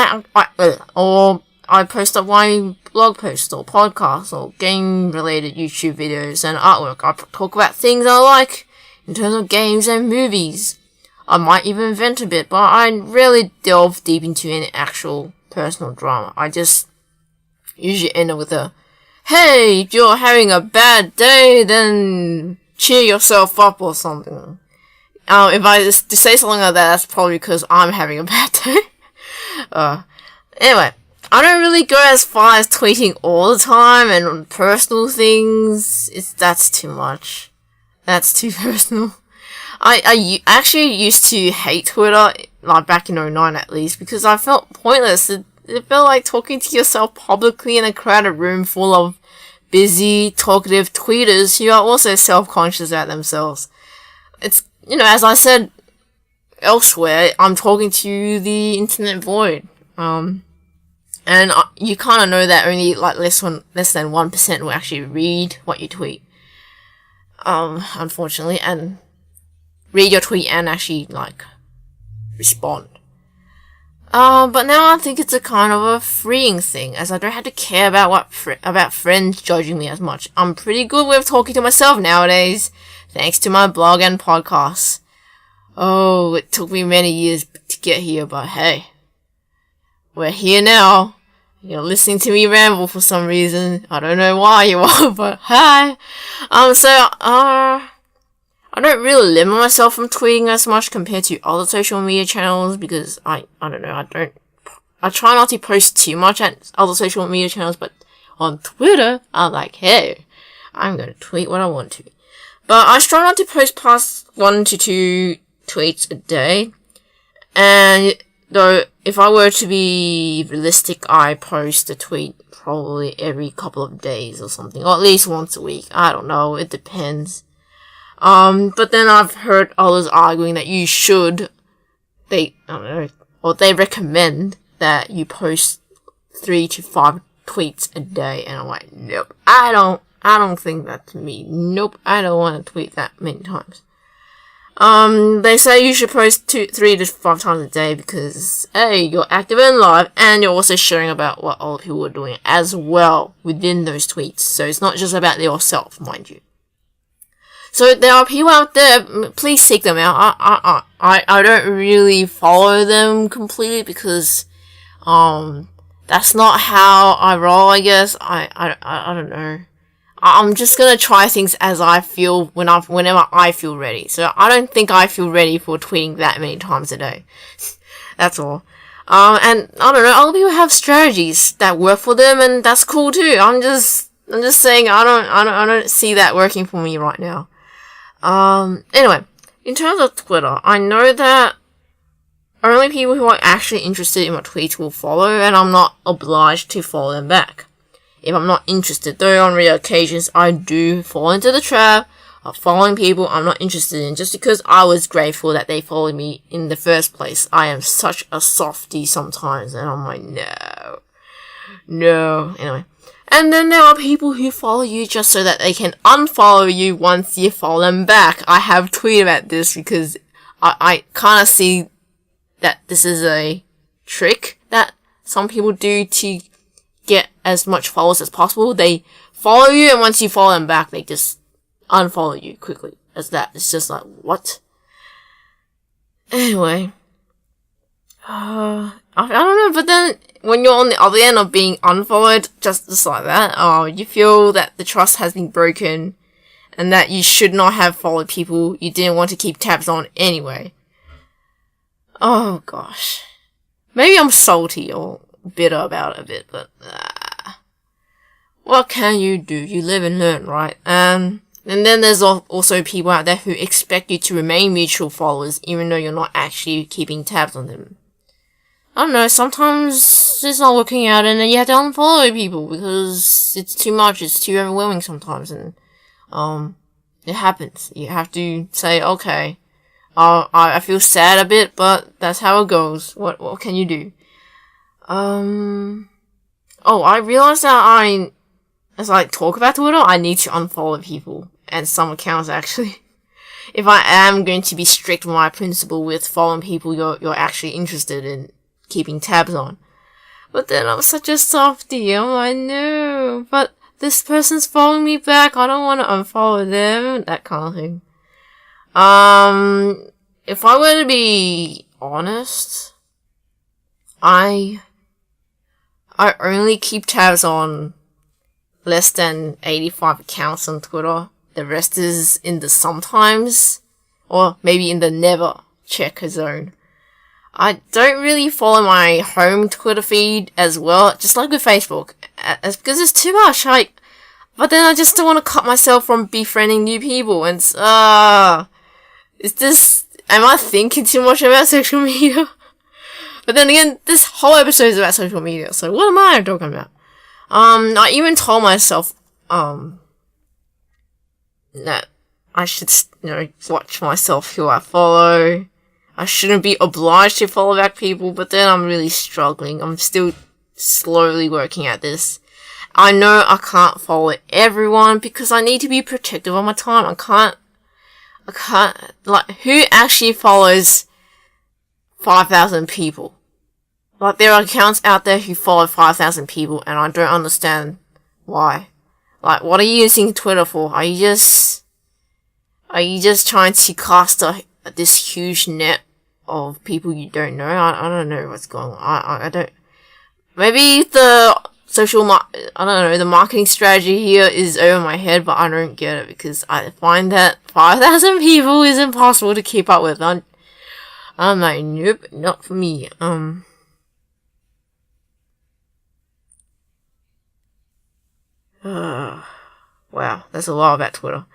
I post up my blog posts or podcasts or game-related YouTube videos and artwork. I talk about things I like in terms of games and movies. I might even vent a bit, but I rarely delve deep into any actual personal drama. I just usually end up with a, hey, if you're having a bad day, then cheer yourself up or something. If I just say something like that, that's probably because I'm having a bad day. Anyway, I don't really go as far as tweeting all the time and on personal things. That's too much. That's too personal. I actually used to hate Twitter, like back in 2009 at least, because I felt pointless. It felt like talking to yourself publicly in a crowded room full of busy, talkative tweeters who are also self-conscious about themselves. It's, as I said elsewhere, I'm talking to the internet void. And you kind of know that only like less than 1% will actually read what you tweet. Unfortunately, and read your tweet and actually like respond. But now I think it's a kind of a freeing thing, as I don't have to care about about friends judging me as much. I'm pretty good with talking to myself nowadays, thanks to my blog and podcasts. Oh, it took me many years to get here, but hey, we're here now. You're listening to me ramble for some reason. I don't know why you are, but hi. I don't really limit myself from tweeting as much compared to other social media channels because I don't know, I try not to post too much at other social media channels, but on Twitter, I'm like, hey, I'm gonna tweet what I want to. But I try not to post past 1 to 2 tweets a day. And though, if I were to be realistic, I post a tweet probably every couple of days or something, or at least once a week. I don't know, it depends. But then I've heard others arguing that you should, they recommend that you post 3 to 5 tweets a day, and I'm like, nope, I don't think that's me. Nope, I don't want to tweet that many times. They say you should post 3 to 5 times a day because, A, you're active and live, and you're also sharing about what other people are doing as well within those tweets. So it's not just about yourself, mind you. So there are people out there, please seek them out. I don't really follow them completely because, that's not how I roll, I guess. I don't know. I'm just gonna try things as I feel whenever I feel ready. So I don't think I feel ready for tweeting that many times a day. That's all. And I don't know, other people have strategies that work for them, and that's cool too. I'm just saying I don't see that working for me right now. Anyway, in terms of Twitter, I know that only people who are actually interested in my tweets will follow, and I'm not obliged to follow them back. If I'm not interested, though on rare occasions I do fall into the trap of following people I'm not interested in just because I was grateful that they followed me in the first place. I am such a softie sometimes, and I'm like, no. Anyway. And then there are people who follow you just so that they can unfollow you once you follow them back. I have tweeted about this because I kind of see that this is a trick that some people do to get as much followers as possible. They follow you, and once you follow them back, they just unfollow you quickly. As that. It's just like, what? Anyway. I don't know, but then when you're on the other end of being unfollowed, just like that, you feel that the trust has been broken and that you should not have followed people you didn't want to keep tabs on anyway. Oh gosh. Maybe I'm salty or bitter about it a bit, but what can you do? You live and learn, right? And then there's also people out there who expect you to remain mutual followers even though you're not actually keeping tabs on them. I don't know, sometimes it's not working out and then you have to unfollow people because it's too much, it's too overwhelming sometimes, and it happens. You have to say, okay, I feel sad a bit, but that's how it goes. What can you do? I realized that as I talk about Twitter, I need to unfollow people, and some accounts actually. If I am going to be strict with my principle with following people you're actually interested in keeping tabs on. But then I'm such a softie. I'm like, no, but this person's following me back. I don't want to unfollow them. That kind of thing. If I were to be honest, I only keep tabs on less than 85 accounts on Twitter. The rest is in the sometimes, or maybe in the never check zone. I don't really follow my home Twitter feed as well, just like with Facebook, because it's too much, but then I just don't want to cut myself from befriending new people, and am I thinking too much about social media? But then again, this whole episode is about social media, so what am I talking about? I even told myself, that I should, watch myself who I follow. I shouldn't be obliged to follow back people, but then I'm really struggling. I'm still slowly working at this. I know I can't follow everyone because I need to be protective of my time. I can't, like, who actually follows 5,000 people? Like, there are accounts out there who follow 5,000 people, and I don't understand why. Like, what are you using Twitter for? Are you just trying to cast this huge net of people you don't know? I don't know what's going on. I don't, maybe the the marketing strategy here is over my head, but I don't get it because I find that 5,000 people is impossible to keep up with. I'm like, nope, not for me. Wow, that's a lot about Twitter.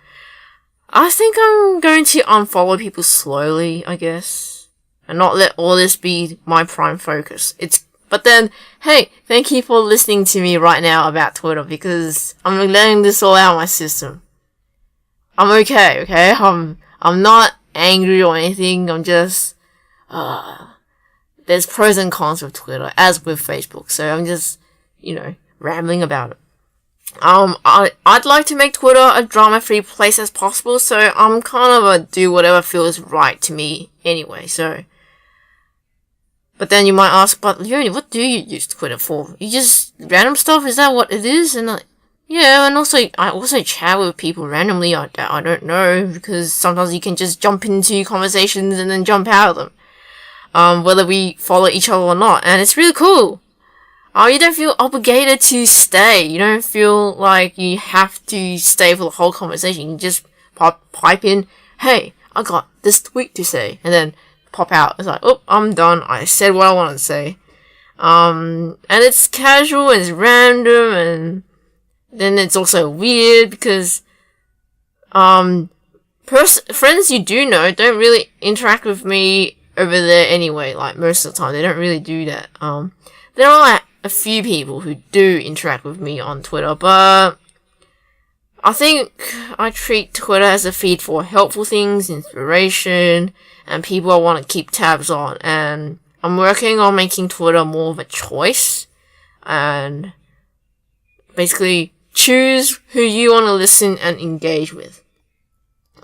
I think I'm going to unfollow people slowly, I guess, and not let all this be my prime focus. But then, hey, thank you for listening to me right now about Twitter because I'm letting this all out of my system. I'm okay? I'm not angry or anything. I'm just, there's pros and cons with Twitter, as with Facebook. So I'm just, rambling about it. I'd like to make Twitter a drama-free place as possible, so I'm kind of a do whatever feels right to me anyway, so. But then you might ask, but Leonie, what do you use Twitter for? You just random stuff? Is that what it is? And yeah, and also, I also chat with people randomly. I don't know, because sometimes you can just jump into conversations and then jump out of them. Whether we follow each other or not, and it's really cool. You don't feel obligated to stay. You don't feel like you have to stay for the whole conversation. You just pipe in, hey, I got this tweet to say, and then pop out. It's like, oh, I'm done. I said what I wanted to say. And it's casual and it's random, and then it's also weird because, friends you do know don't really interact with me over there anyway. Like, most of the time, they don't really do that. There are like a few people who do interact with me on Twitter, but I think I treat Twitter as a feed for helpful things, inspiration, and people I want to keep tabs on. And I'm working on making Twitter more of a choice, and basically choose who you want to listen and engage with.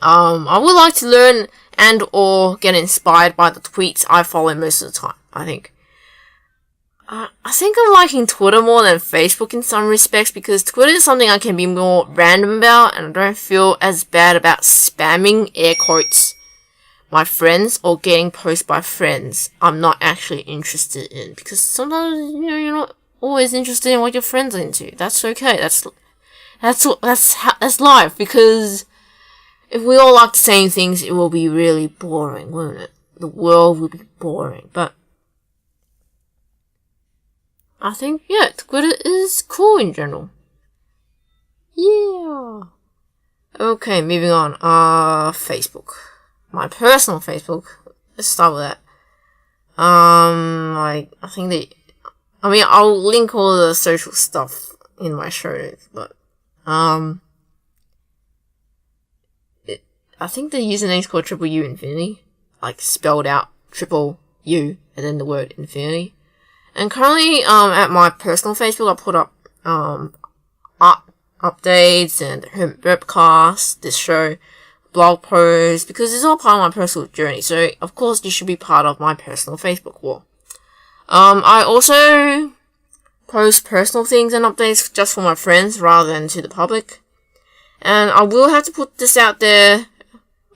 I would like to learn and or get inspired by the tweets I follow most of the time, I think. I think I'm liking Twitter more than Facebook in some respects because Twitter is something I can be more random about, and I don't feel as bad about spamming, air quotes, my friends or getting posts by friends I'm not actually interested in, because sometimes you're not always interested in what your friends are into. That's okay. That's life, because if we all like the same things, it will be really boring, won't it? The world will be boring. But I think, yeah, Twitter is cool in general. Yeah. Okay, moving on. Facebook. My personal Facebook. Let's start with that. I'll link all the social stuff in my show notes, but, I think the username is called Triple U Infinity. Like, spelled out Triple U and then the word Infinity. And currently, at my personal Facebook, I put up, art updates and Hermit Burpcast, this show, blog posts, because it's all part of my personal journey. So, of course, you should be part of my personal Facebook wall. I also post personal things and updates just for my friends rather than to the public. And I will have to put this out there,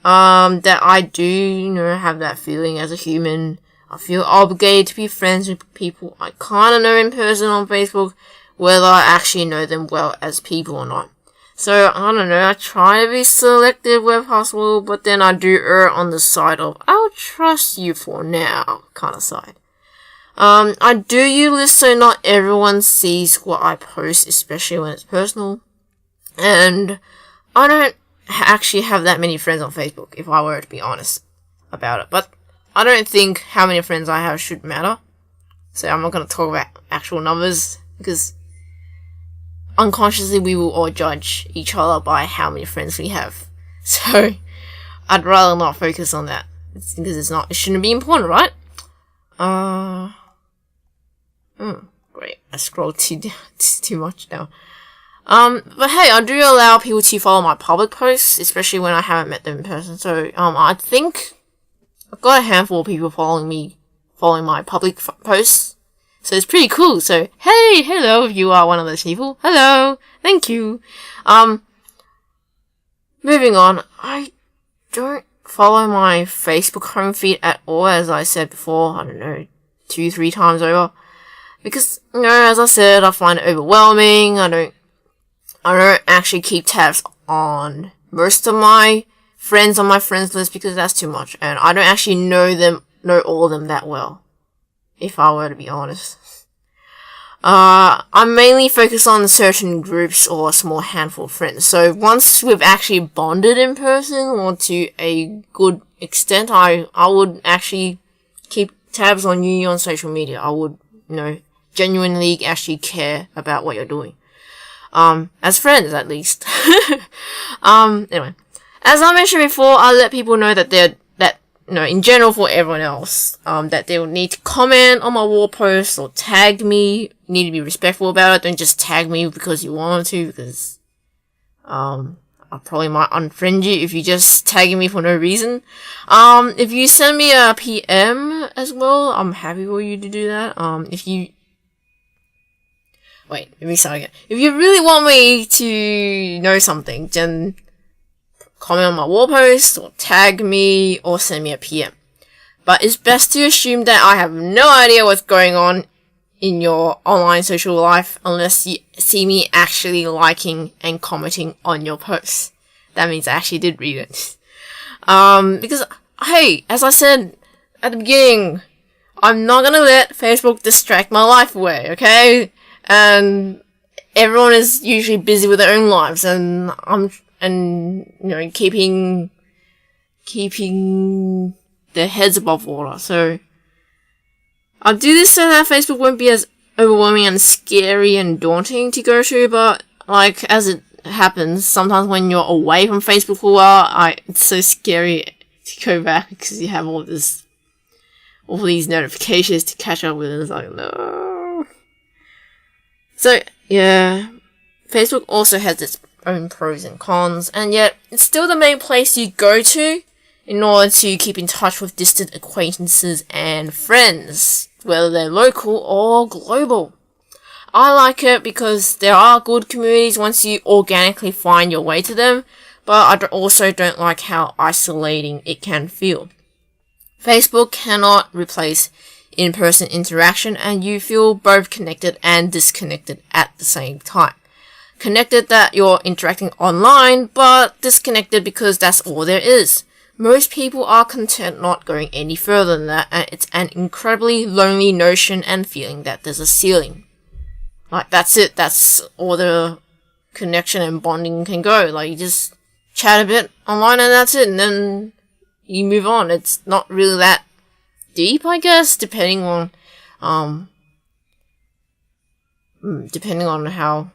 that I do, have that feeling as a human. I feel obligated to be friends with people I kind of know in person on Facebook, whether I actually know them well as people or not. So, I don't know, I try to be selective where possible, but then I do err on the side of, I'll trust you for now, kind of side. I do use lists so not everyone sees what I post, especially when it's personal. And I don't actually have that many friends on Facebook, if I were to be honest about it. But I don't think how many friends I have should matter. So I'm not going to talk about actual numbers, because unconsciously we will all judge each other by how many friends we have. So I'd rather not focus on that. It's because it shouldn't be important, right? Great. I scrolled too much now. But hey, I do allow people to follow my public posts, especially when I haven't met them in person. So, I think I've got a handful of people following my public posts. So it's pretty cool. So, hey, hello, if you are one of those people. Hello. Thank you. Moving on. I don't follow my Facebook home feed at all, as I said before. I don't know, 2-3 times over. Because, as I said, I find it overwhelming. I don't actually keep tabs on most of my friends on my friends list because that's too much. And I don't actually know all of them that well, if I were to be honest. I'm mainly focused on certain groups or a small handful of friends. So once we've actually bonded in person or to a good extent, I would actually keep tabs on you on social media. I would, genuinely actually care about what you're doing. As friends, at least. Anyway. As I mentioned before, I let people know that in general for everyone else, that they will need to comment on my wall posts or tag me. You need to be respectful about it. Don't just tag me because you want to, because, I probably might unfriend you if you just tagging me for no reason. If you send me a PM as well, I'm happy for you to do that. Wait, let me start again. If you really want me to know something, then comment on my wall post, or tag me, or send me a PM. But it's best to assume that I have no idea what's going on in your online social life unless you see me actually liking and commenting on your posts. That means I actually did read it. Because, hey, as I said at the beginning, I'm not gonna let Facebook distract my life away, okay? And everyone is usually busy with their own lives, and keeping their heads above water. So I'll do this so that Facebook won't be as overwhelming and scary and daunting to go to. But as it happens, sometimes when you're away from Facebook for a while, it's so scary to go back because you have all these notifications to catch up with. And it's like, no. So, yeah, Facebook also has its own pros and cons, and yet it's still the main place you go to in order to keep in touch with distant acquaintances and friends, whether they're local or global. I like it because there are good communities once you organically find your way to them, but I also don't like how isolating it can feel. Facebook cannot replace in-person interaction, and you feel both connected and disconnected at the same time. Connected that you're interacting online, but disconnected because that's all there is. Most people are content not going any further than that, and it's an incredibly lonely notion and feeling that there's a ceiling. That's it. That's all the connection and bonding can go. You just chat a bit online and that's it, and then you move on. It's not really that deep, I guess, depending on how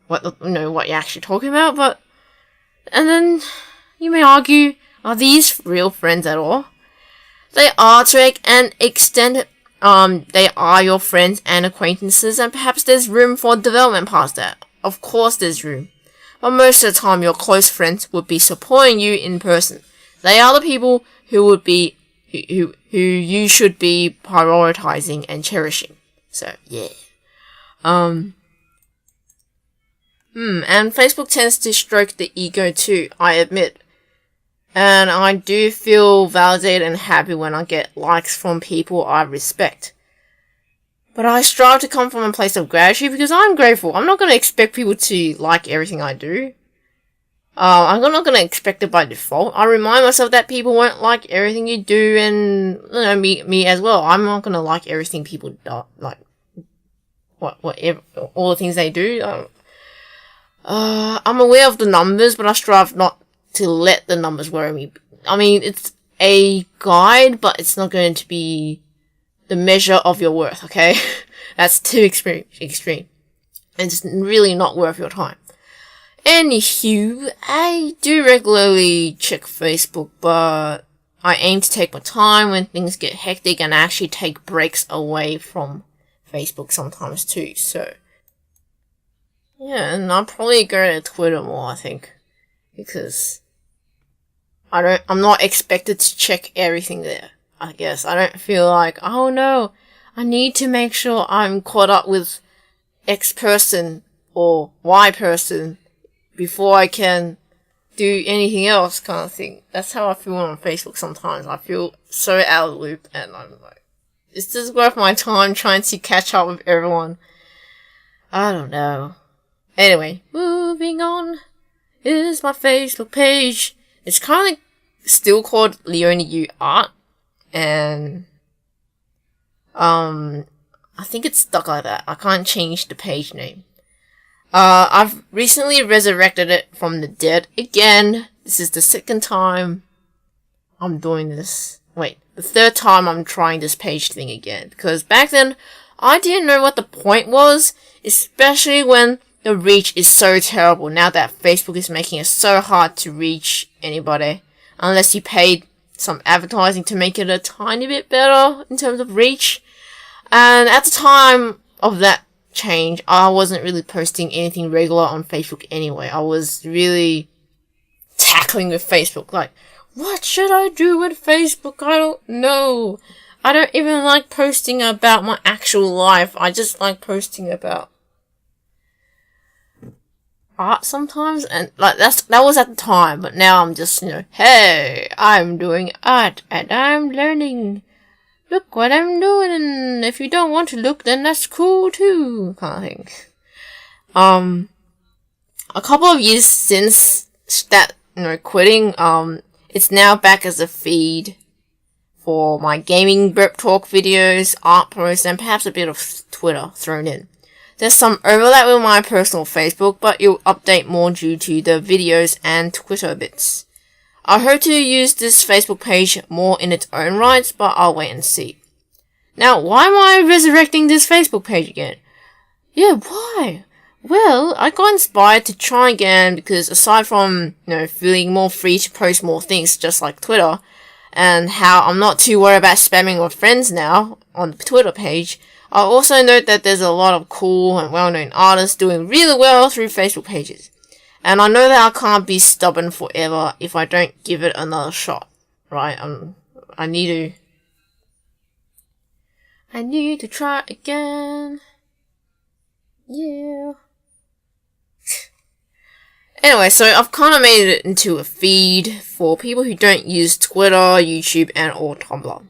what you're actually talking about. But and then you may argue, are these real friends at all? They are to an extent. They are your friends and acquaintances, and perhaps there's room for development past that. Of course, there's room, but most of the time, your close friends would be supporting you in person. They are the people who you should be prioritizing and cherishing. So, yeah. And Facebook tends to stroke the ego too, I admit. And I do feel validated and happy when I get likes from people I respect. But I strive to come from a place of gratitude because I'm grateful. I'm not going to expect people to like everything I do. I'm not going to expect it by default. I remind myself that people won't like everything you do, and me as well. I'm not going to like everything people do, whatever, all the things they do. I'm aware of the numbers, but I strive not to let the numbers worry me. I mean, it's a guide, but it's not going to be the measure of your worth, okay? That's too extreme. It's really not worth your time. Anywho, I do regularly check Facebook, but I aim to take my time when things get hectic and actually take breaks away from Facebook sometimes too. So yeah, and I'll probably go to Twitter more, I think, because I'm not expected to check everything there. I guess I don't feel like, oh no, I need to make sure I'm caught up with X person or Y person before I can do anything else, kind of thing. That's how I feel on Facebook sometimes. I feel so out of the loop, and I'm like, is this worth my time trying to catch up with everyone? I don't know. Anyway, moving on. Here's my Facebook page. It's kind of still called Leonie Yu Art, and I think it's stuck like that. I can't change the page name. I've recently resurrected it from the dead again. This is the second time I'm doing this. Wait, the third time I'm trying this page thing again. Because back then, I didn't know what the point was, especially when the reach is so terrible now that Facebook is making it so hard to reach anybody. Unless you paid some advertising to make it a tiny bit better in terms of reach. And at the time of that change, I wasn't really posting anything regular on Facebook anyway. I was really tackling with Facebook, like, what should I do with Facebook? I don't know. I don't even like posting about my actual life. I just like posting about art sometimes, and like that was at the time, but now I'm just, hey, I'm doing art and I'm learning. Look what I'm doing, and if you don't want to look, then that's cool too, kind of thing. A couple of years since that, quitting, it's now back as a feed for my gaming burp talk videos, art posts, and perhaps a bit of Twitter thrown in. There's some overlap with my personal Facebook, but you'll update more due to the videos and Twitter bits. I hope to use this Facebook page more in its own rights, but I'll wait and see. Now, why am I resurrecting this Facebook page again? Yeah, why? Well, I got inspired to try again because aside from, feeling more free to post more things just like Twitter, and how I'm not too worried about spamming with friends now on the Twitter page, I also note that there's a lot of cool and well-known artists doing really well through Facebook pages. And I know that I can't be stubborn forever if I don't give it another shot, right? I need to try again. Yeah. Anyway, so I've kind of made it into a feed for people who don't use Twitter, YouTube, and or Tumblr.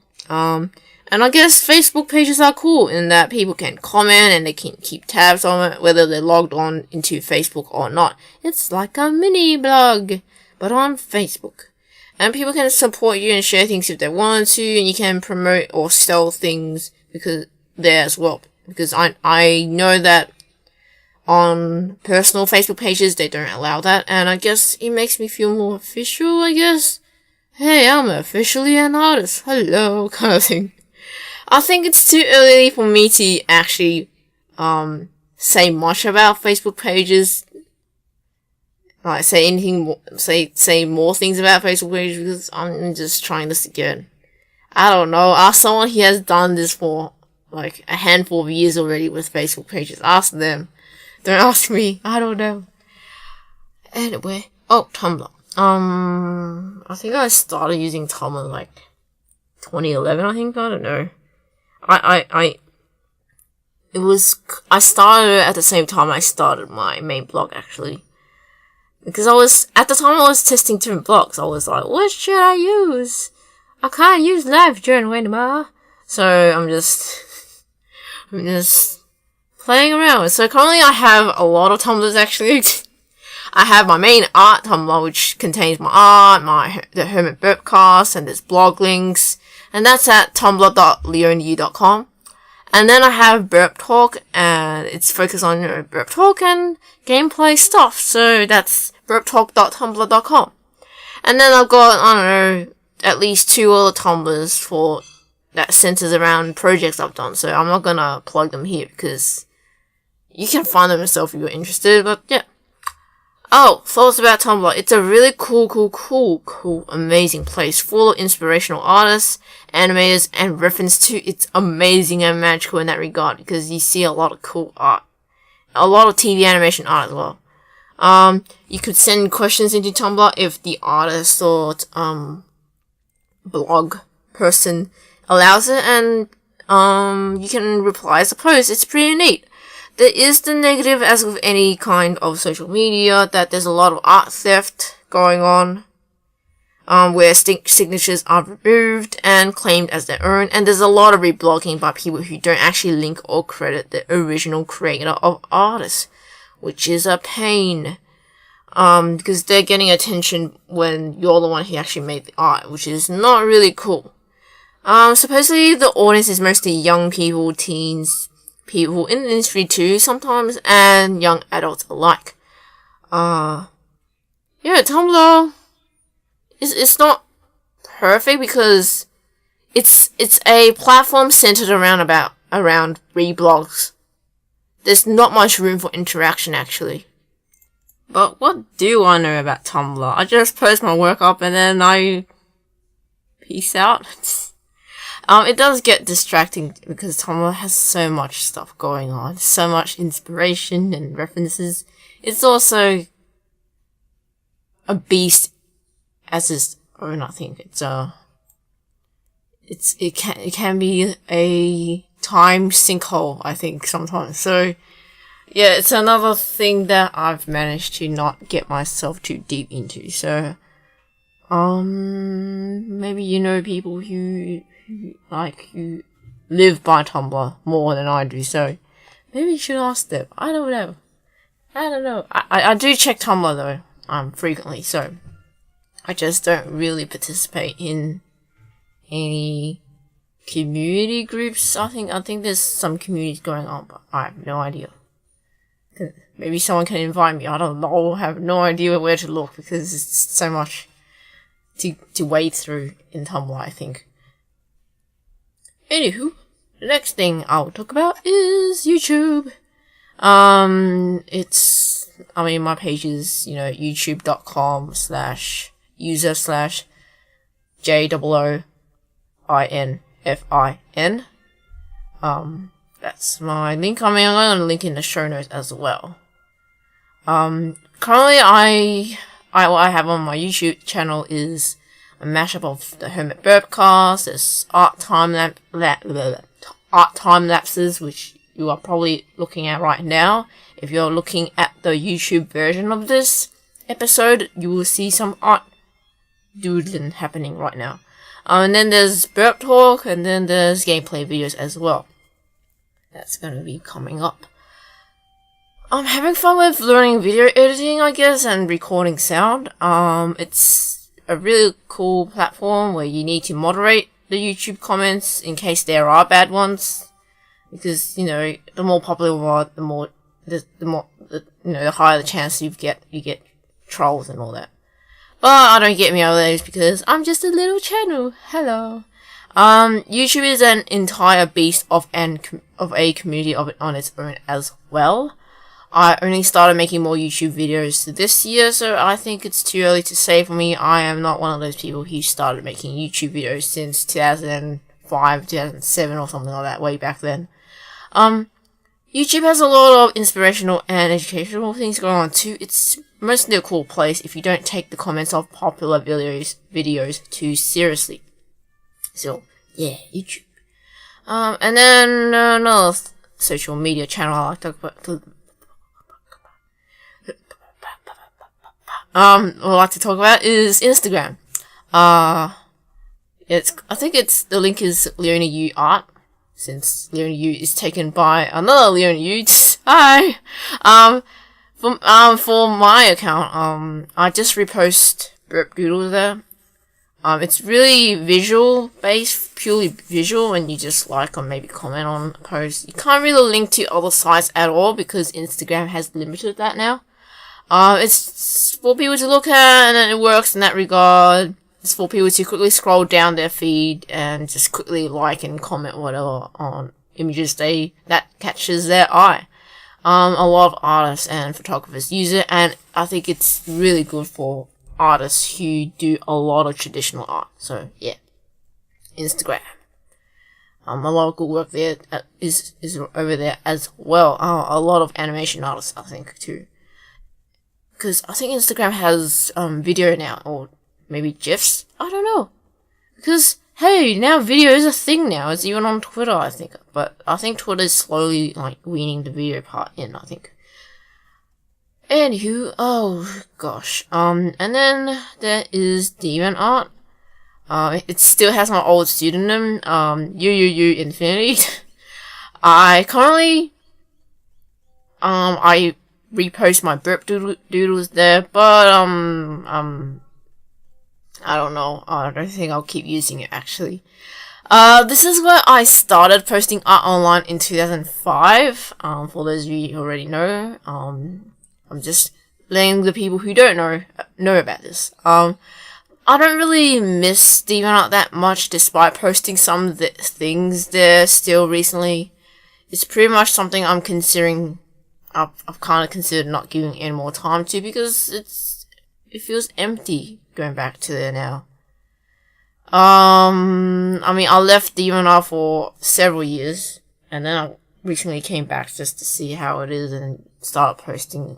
And I guess Facebook pages are cool in that people can comment and they can keep tabs on it, whether they're logged on into Facebook or not. It's like a mini blog, but on Facebook. And people can support you and share things if they want to, and you can promote or sell things because there as well. Because I know that on personal Facebook pages, they don't allow that, and I guess it makes me feel more official, I guess. Hey, I'm officially an artist. Hello, kind of thing. I think it's too early for me to actually, say much about Facebook pages. Like, say more things about Facebook pages because I'm just trying this again. I don't know. Ask someone who has done this for, like, a handful of years already with Facebook pages. Ask them. Don't ask me. I don't know. Anyway. Oh, Tumblr. I think I started using Tumblr, like, 2011, I think. I don't know. I started at the same time I started my main blog, actually. Because at the time I was testing different blogs. I was like, what should I use? I can't use LiveJournal anymore. So I'm just playing around. So currently I have a lot of Tumblrs, actually. I have my main art Tumblr, which contains my art, the Hermit Burpcast, and there's blog links. And that's at tumblr.leoniu.com. And then I have Burp Talk, and it's focused on Burp Talk and gameplay stuff. So that's burptalk.tumblr.com. And then I've got, I don't know, at least 2 other Tumblrs for that centers around projects I've done. So I'm not gonna plug them here because you can find them yourself if you're interested. But yeah. Oh, thoughts about Tumblr. It's a really cool, amazing place full of inspirational artists, animators, and reference to it's amazing and magical in that regard because you see a lot of cool art. A lot of TV animation art as well. You could send questions into Tumblr if the artist or, blog person allows it, and, you can reply as a post. It's pretty neat. There is the negative, as with any kind of social media, that there's a lot of art theft going on, where signatures are removed and claimed as their own, and there's a lot of reblogging by people who don't actually link or credit the original creator of artists, which is a pain, because they're getting attention when you're the one who actually made the art, which is not really cool. Supposedly the audience is mostly young people, teens, people in the industry too sometimes, and young adults alike. Yeah, Tumblr it's not perfect because it's a platform centered around reblogs. There's not much room for interaction actually. But what do I know about Tumblr? I just post my work up and then I peace out. It does get distracting because Tumblr has so much stuff going on, so much inspiration and references. It's also a beast as its own, I think. It can be a time sinkhole, I think, sometimes. So, yeah, it's another thing that I've managed to not get myself too deep into. So, maybe you know people who live by Tumblr more than I do, so maybe you should ask them. I don't know. I do check Tumblr though, frequently, so I just don't really participate in any community groups. I think there's some communities going on, but I have no idea. Maybe someone can invite me. I don't know. I have no idea where to look because it's so much to wade through in Tumblr, I think. Anywho, the next thing I'll talk about is YouTube. My page is, youtube.com/user/JOOINFIN. That's my link. I'm going to link in the show notes as well. Currently what I have on my YouTube channel is a mashup of the Hermit Burbcast, there's art time lapses, which you are probably looking at right now. If you're looking at the YouTube version of this episode, you will see some art doodling happening right now. And then there's Burp Talk, and then there's gameplay videos as well. That's gonna be coming up. I'm having fun with learning video editing, I guess, and recording sound. It's a really cool platform where you need to moderate the YouTube comments in case there are bad ones, because the more popular you are, the higher the chance you get trolls and all that. But I don't get me out of those because I'm just a little channel. Hello. YouTube is an entire beast of a community of it on its own as well. I only started making more YouTube videos this year, so I think it's too early to say for me. I am not one of those people who started making YouTube videos since 2005, 2007 or something like that, way back then. YouTube has a lot of inspirational and educational things going on too. It's mostly a cool place if you don't take the comments of popular videos too seriously. So, yeah, YouTube. And then another social media channel I like to talk about. What I like to talk about is Instagram. I think the link is Leona Yu Art, since Leona Yu is taken by another Leona Yu. Hi! For my account, I just repost Burp Doodle there. It's really visual based, purely visual, and you just like or maybe comment on a post. You can't really link to other sites at all because Instagram has limited that now. It's for people to look at, and it works in that regard. It's for people to quickly scroll down their feed and just quickly like and comment whatever on images that catches their eye. A lot of artists and photographers use it, and I think it's really good for artists who do a lot of traditional art. So yeah, Instagram. A lot of good work there is over there as well. A lot of animation artists, I think, too. Because I think Instagram has video now, or maybe GIFs. I don't know. Because hey, now video is a thing now. It's even on Twitter, I think. But I think Twitter is slowly weaning the video part in, I think. Anywho, oh gosh. And then there is DeviantArt. It still has my old pseudonym, UUU Infinity. I currently, I repost my burp doodles there, but, I don't know. I don't think I'll keep using it, actually. This is where I started posting art online in 2005. For those of you who already know, I'm just letting the people who don't know about this. I don't really miss DeviantArt that much, despite posting some of the things there still recently. It's pretty much something I'm considering. I've kind of considered not giving any more time to, because it feels empty going back to there now. I mean, I left DeviantArt for several years, and then I recently came back just to see how it is and started posting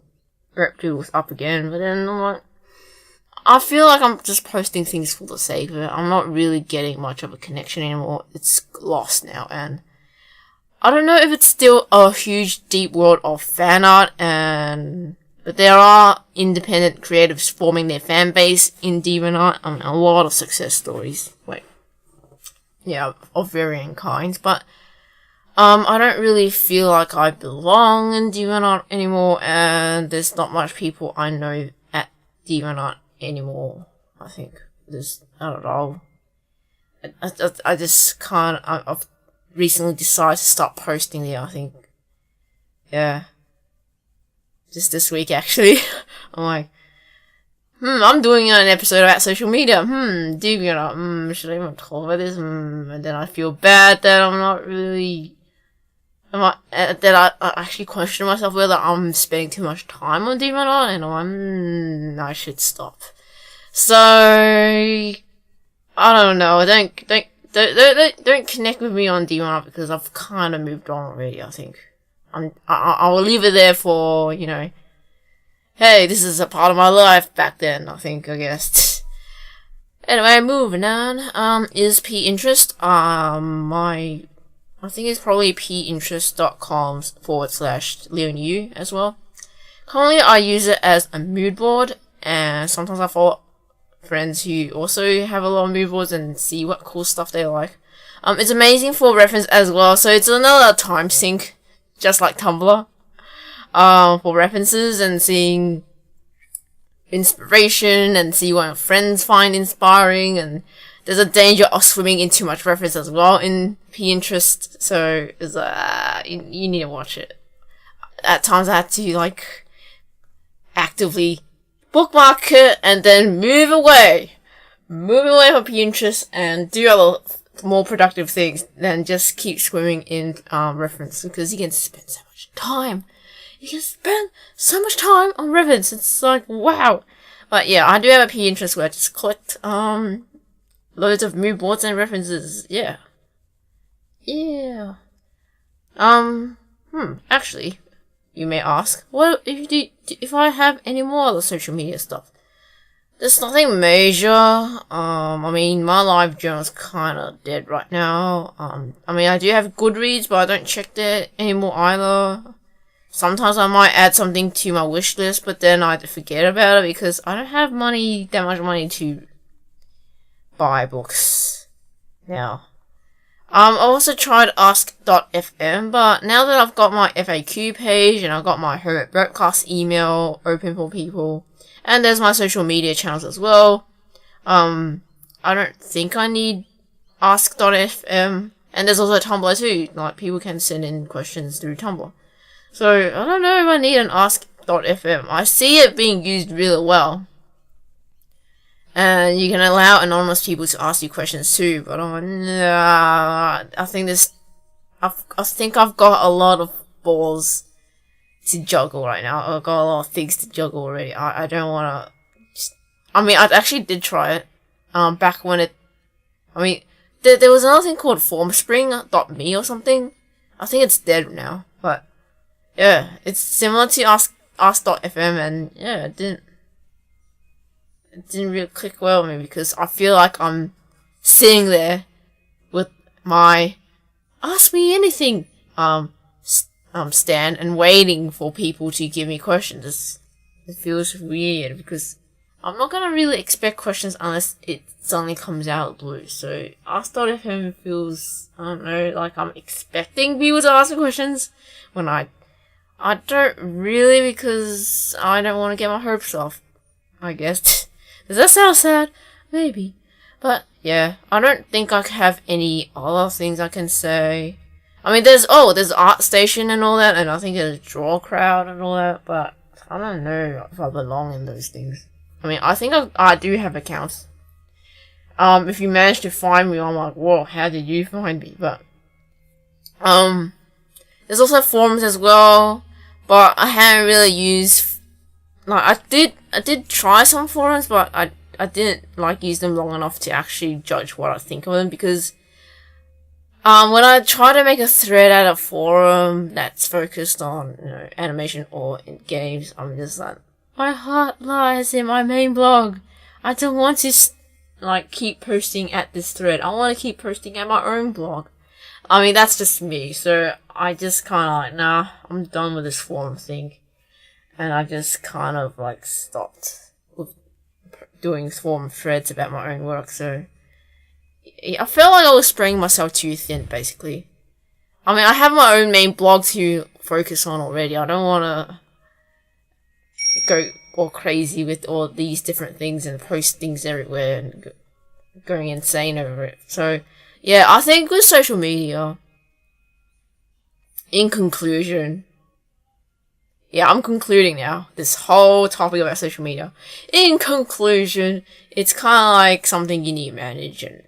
burp doodles up again. But then I'm like, I feel like I'm just posting things for the sake of it. I'm not really getting much of a connection anymore. It's lost now, and I don't know if it's still a huge deep world of fan art, but there are independent creatives forming their fan base in DeviantArt. I mean, a lot of success stories. Of varying kinds, but I don't really feel like I belong in DeviantArt anymore, and there's not much people I know at DeviantArt anymore. I think I don't know. I just can't. I've recently decided to stop posting there. I think, yeah, just this week actually. I'm like, I'm doing an episode about social media. DeviantArt. Should I even talk about this? And then I feel bad that I'm not really. That I actually question myself whether I'm spending too much time on DeviantArt, and I should stop. So I don't know. Don't connect with me on DeviantArt, because I've kind of moved on already. I think I will leave it there for, you know. Hey, this is a part of my life back then. I guess. Anyway, moving on. Is Pinterest. I think it's probably pinterest.com/LeonYu as well. Currently, I use it as a mood board, and sometimes I follow friends who also have a lot of mood boards and see what cool stuff they like. It's amazing for reference as well, so it's another time sink, just like Tumblr, for references and seeing inspiration and see what friends find inspiring, and there's a danger of swimming in too much reference as well in Pinterest, so it's you need to watch it. At times I had to actively bookmark it and then move away from Pinterest and do other more productive things than just keep swimming in reference, because you can spend so much time. You can spend so much time on reference. It's like, wow. But yeah, I do have a Pinterest where I just collect loads of mood boards and references. Yeah. Actually, you may ask, what if I have any more other social media stuff? There's nothing major. I mean, my live journal's kinda dead right now. I mean, I do have Goodreads, but I don't check that anymore either. Sometimes I might add something to my wish list, but then I forget about it because I don't have that much money to buy books now. I also tried Ask.fm, but now that I've got my FAQ page and I've got my Hermit Broadcast email open for people, and there's my social media channels as well, I don't think I need Ask.fm. And there's also Tumblr too, people can send in questions through Tumblr. So, I don't know if I need an Ask.fm. I see it being used really well. And you can allow anonymous people to ask you questions too, but I think I've got a lot of balls to juggle right now. I've got a lot of things to juggle already. I don't want to. I mean, I actually did try it. Back when it. I mean, there was another thing called Formspring.me or something. I think it's dead now, but yeah, it's similar to Ask.fm, and yeah, it didn't really click well with me because I feel like I'm sitting there with my Ask Me Anything stand and waiting for people to give me questions. It feels weird because I'm not gonna really expect questions unless it suddenly comes out of the blue. So Ask.fm feels, I don't know, like I'm expecting people to ask me questions when I don't really, because I don't want to get my hopes off, I guess. Does that sound sad? Maybe. But yeah, I don't think I have any other things I can say. I mean, there's ArtStation and all that, and I think there's Draw Crowd and all that, but I don't know if I belong in those things. I mean, I think I do have accounts. If you manage to find me, I'm like, whoa, how did you find me? But, there's also forums as well, but I haven't really used, like, I did try some forums, but I didn't, like, use them long enough to actually judge what I think of them, because, when I try to make a thread at a forum that's focused on, animation or in games, I'm just like, my heart lies in my main blog. I don't want to, keep posting at this thread. I want to keep posting at my own blog. I mean, that's just me, so I just kind of nah, I'm done with this forum thing. And I just kind of, stopped with doing forum threads about my own work, so I felt like I was spreading myself too thin, basically. I mean, I have my own main blog to focus on already. I don't want to go all crazy with all these different things and post things everywhere and going insane over it. So, yeah, I think with social media, in conclusion, yeah, I'm concluding now, this whole topic about social media. In conclusion, it's kind of like something you need to manage, and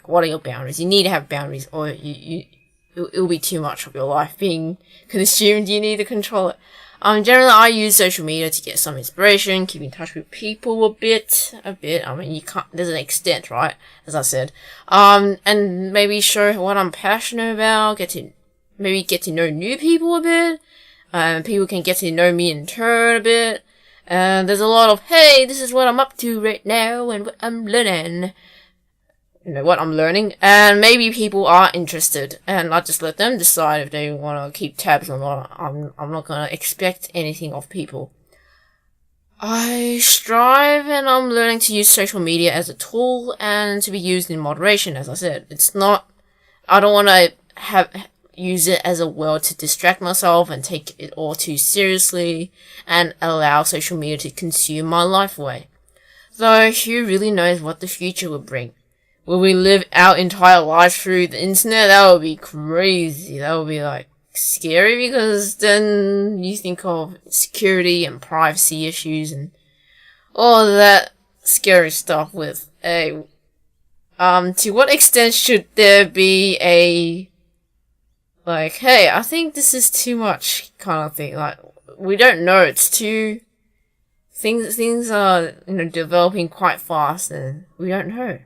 what are your boundaries? You need to have boundaries, or it'll be too much of your life being consumed. You need to control it. Generally, I use social media to get some inspiration, keep in touch with people a bit. I mean, you can't, there's an extent, right? As I said. And maybe show what I'm passionate about, get to know new people a bit. People can get to know me in turn a bit. And there's a lot of, hey, this is what I'm up to right now and what I'm learning. What I'm learning, and maybe people are interested, and I just let them decide if they want to keep tabs or not. I'm not going to expect anything of people. I strive, and I'm learning to use social media as a tool and to be used in moderation, as I said. I don't want to use it as a world to distract myself and take it all too seriously and allow social media to consume my life away. Though who really knows what the future will bring. Will we live our entire lives through the internet? That would be crazy. That would be scary, because then you think of security and privacy issues and all that scary stuff with to what extent should there be a hey, I think this is too much kind of thing. We don't know. It's too things are developing quite fast, and we don't know.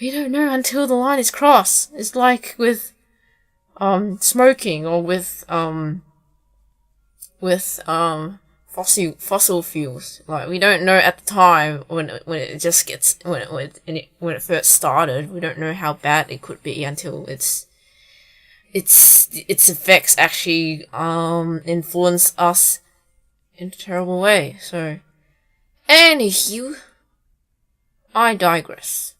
We don't know until the line is crossed. It's like with smoking, or with fossil fuels. We don't know at the time when it first started. We don't know how bad it could be until its effects actually influence us in a terrible way. So, anywho, I digress.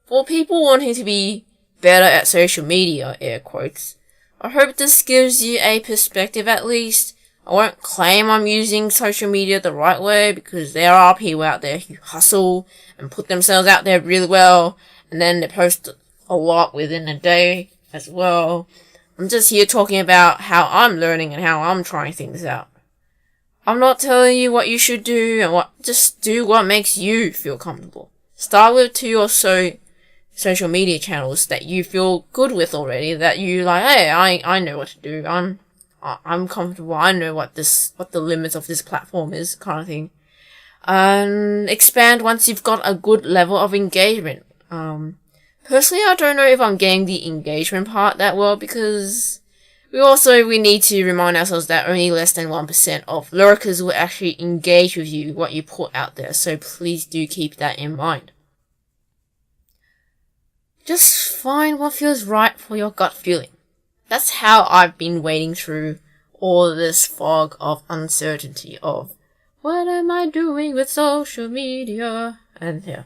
For people wanting to be better at social media, air quotes, I hope this gives you a perspective at least. I won't claim I'm using social media the right way, because there are people out there who hustle and put themselves out there really well, and then they post a lot within a day as well. I'm just here talking about how I'm learning and how I'm trying things out. I'm not telling you what you should do, and just do what makes you feel comfortable. Start with 2 or so social media channels that you feel good with already, that you hey, I know what to do. I'm I'm comfortable. I know what the limits of this platform is, kind of thing. And expand once you've got a good level of engagement. Personally, I don't know if I'm getting the engagement part that well, because we need to remind ourselves that only less than 1% of lurkers will actually engage with you, what you put out there, so please do keep that in mind. Just find what feels right for your gut feeling. That's how I've been wading through all this fog of uncertainty of, what am I doing with social media? And yeah,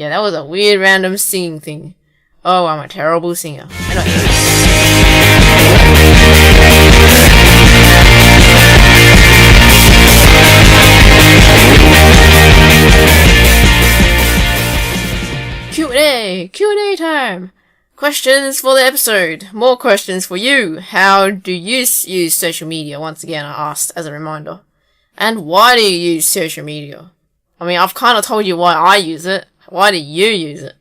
that was a weird random singing thing. Oh, I'm a terrible singer. Q&A time! Questions for the episode. More questions for you. How do you use social media? Once again, I asked as a reminder. And why do you use social media? I mean, I've kind of told you why I use it. Why do you use it?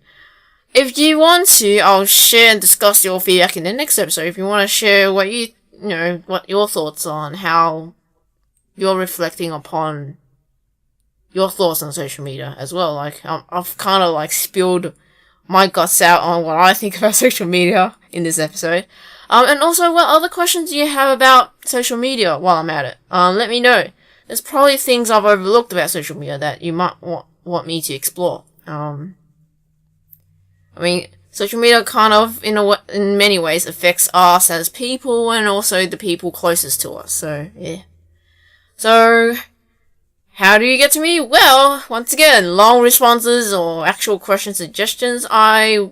If you want to, I'll share and discuss your feedback in the next episode. If you want to share what what your thoughts on how you're reflecting upon your thoughts on social media as well. Like, I've kind of like spilled my guts out on what I think about social media in this episode. And also what other questions you have about social media while I'm at it. Let me know. There's probably things I've overlooked about social media that you might want me to explore. I mean, social media kind of, in many ways, affects us as people and also the people closest to us. So, yeah. So, how do you get to me? Well, once again, long responses or actual question suggestions, I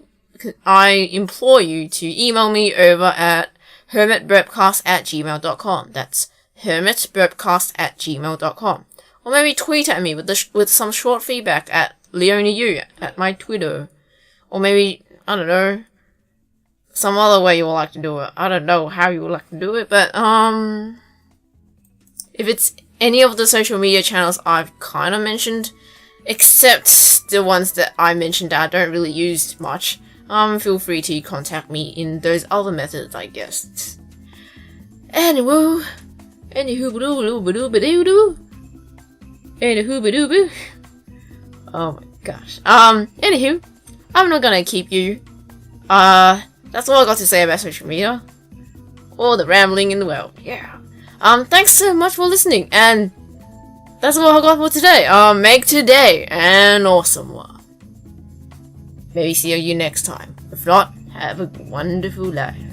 implore you to email me over at hermitburpcast@gmail.com. That's hermitburpcast@gmail.com. Or maybe tweet at me with some short feedback at LeonieU at my Twitter. Or maybe, I don't know, some other way you would like to do it. I don't know how you would like to do it, but, if it's any of the social media channels I've kind of mentioned, except the ones that I mentioned that I don't really use much, feel free to contact me in those other methods, I guess. Anywho, oh my gosh. Anywho, I'm not gonna keep you. That's all I got to say about social media. All the rambling in the world. Yeah. Thanks so much for listening, and that's all I got for today. Make today an awesome one. Maybe see you next time. If not, have a wonderful life.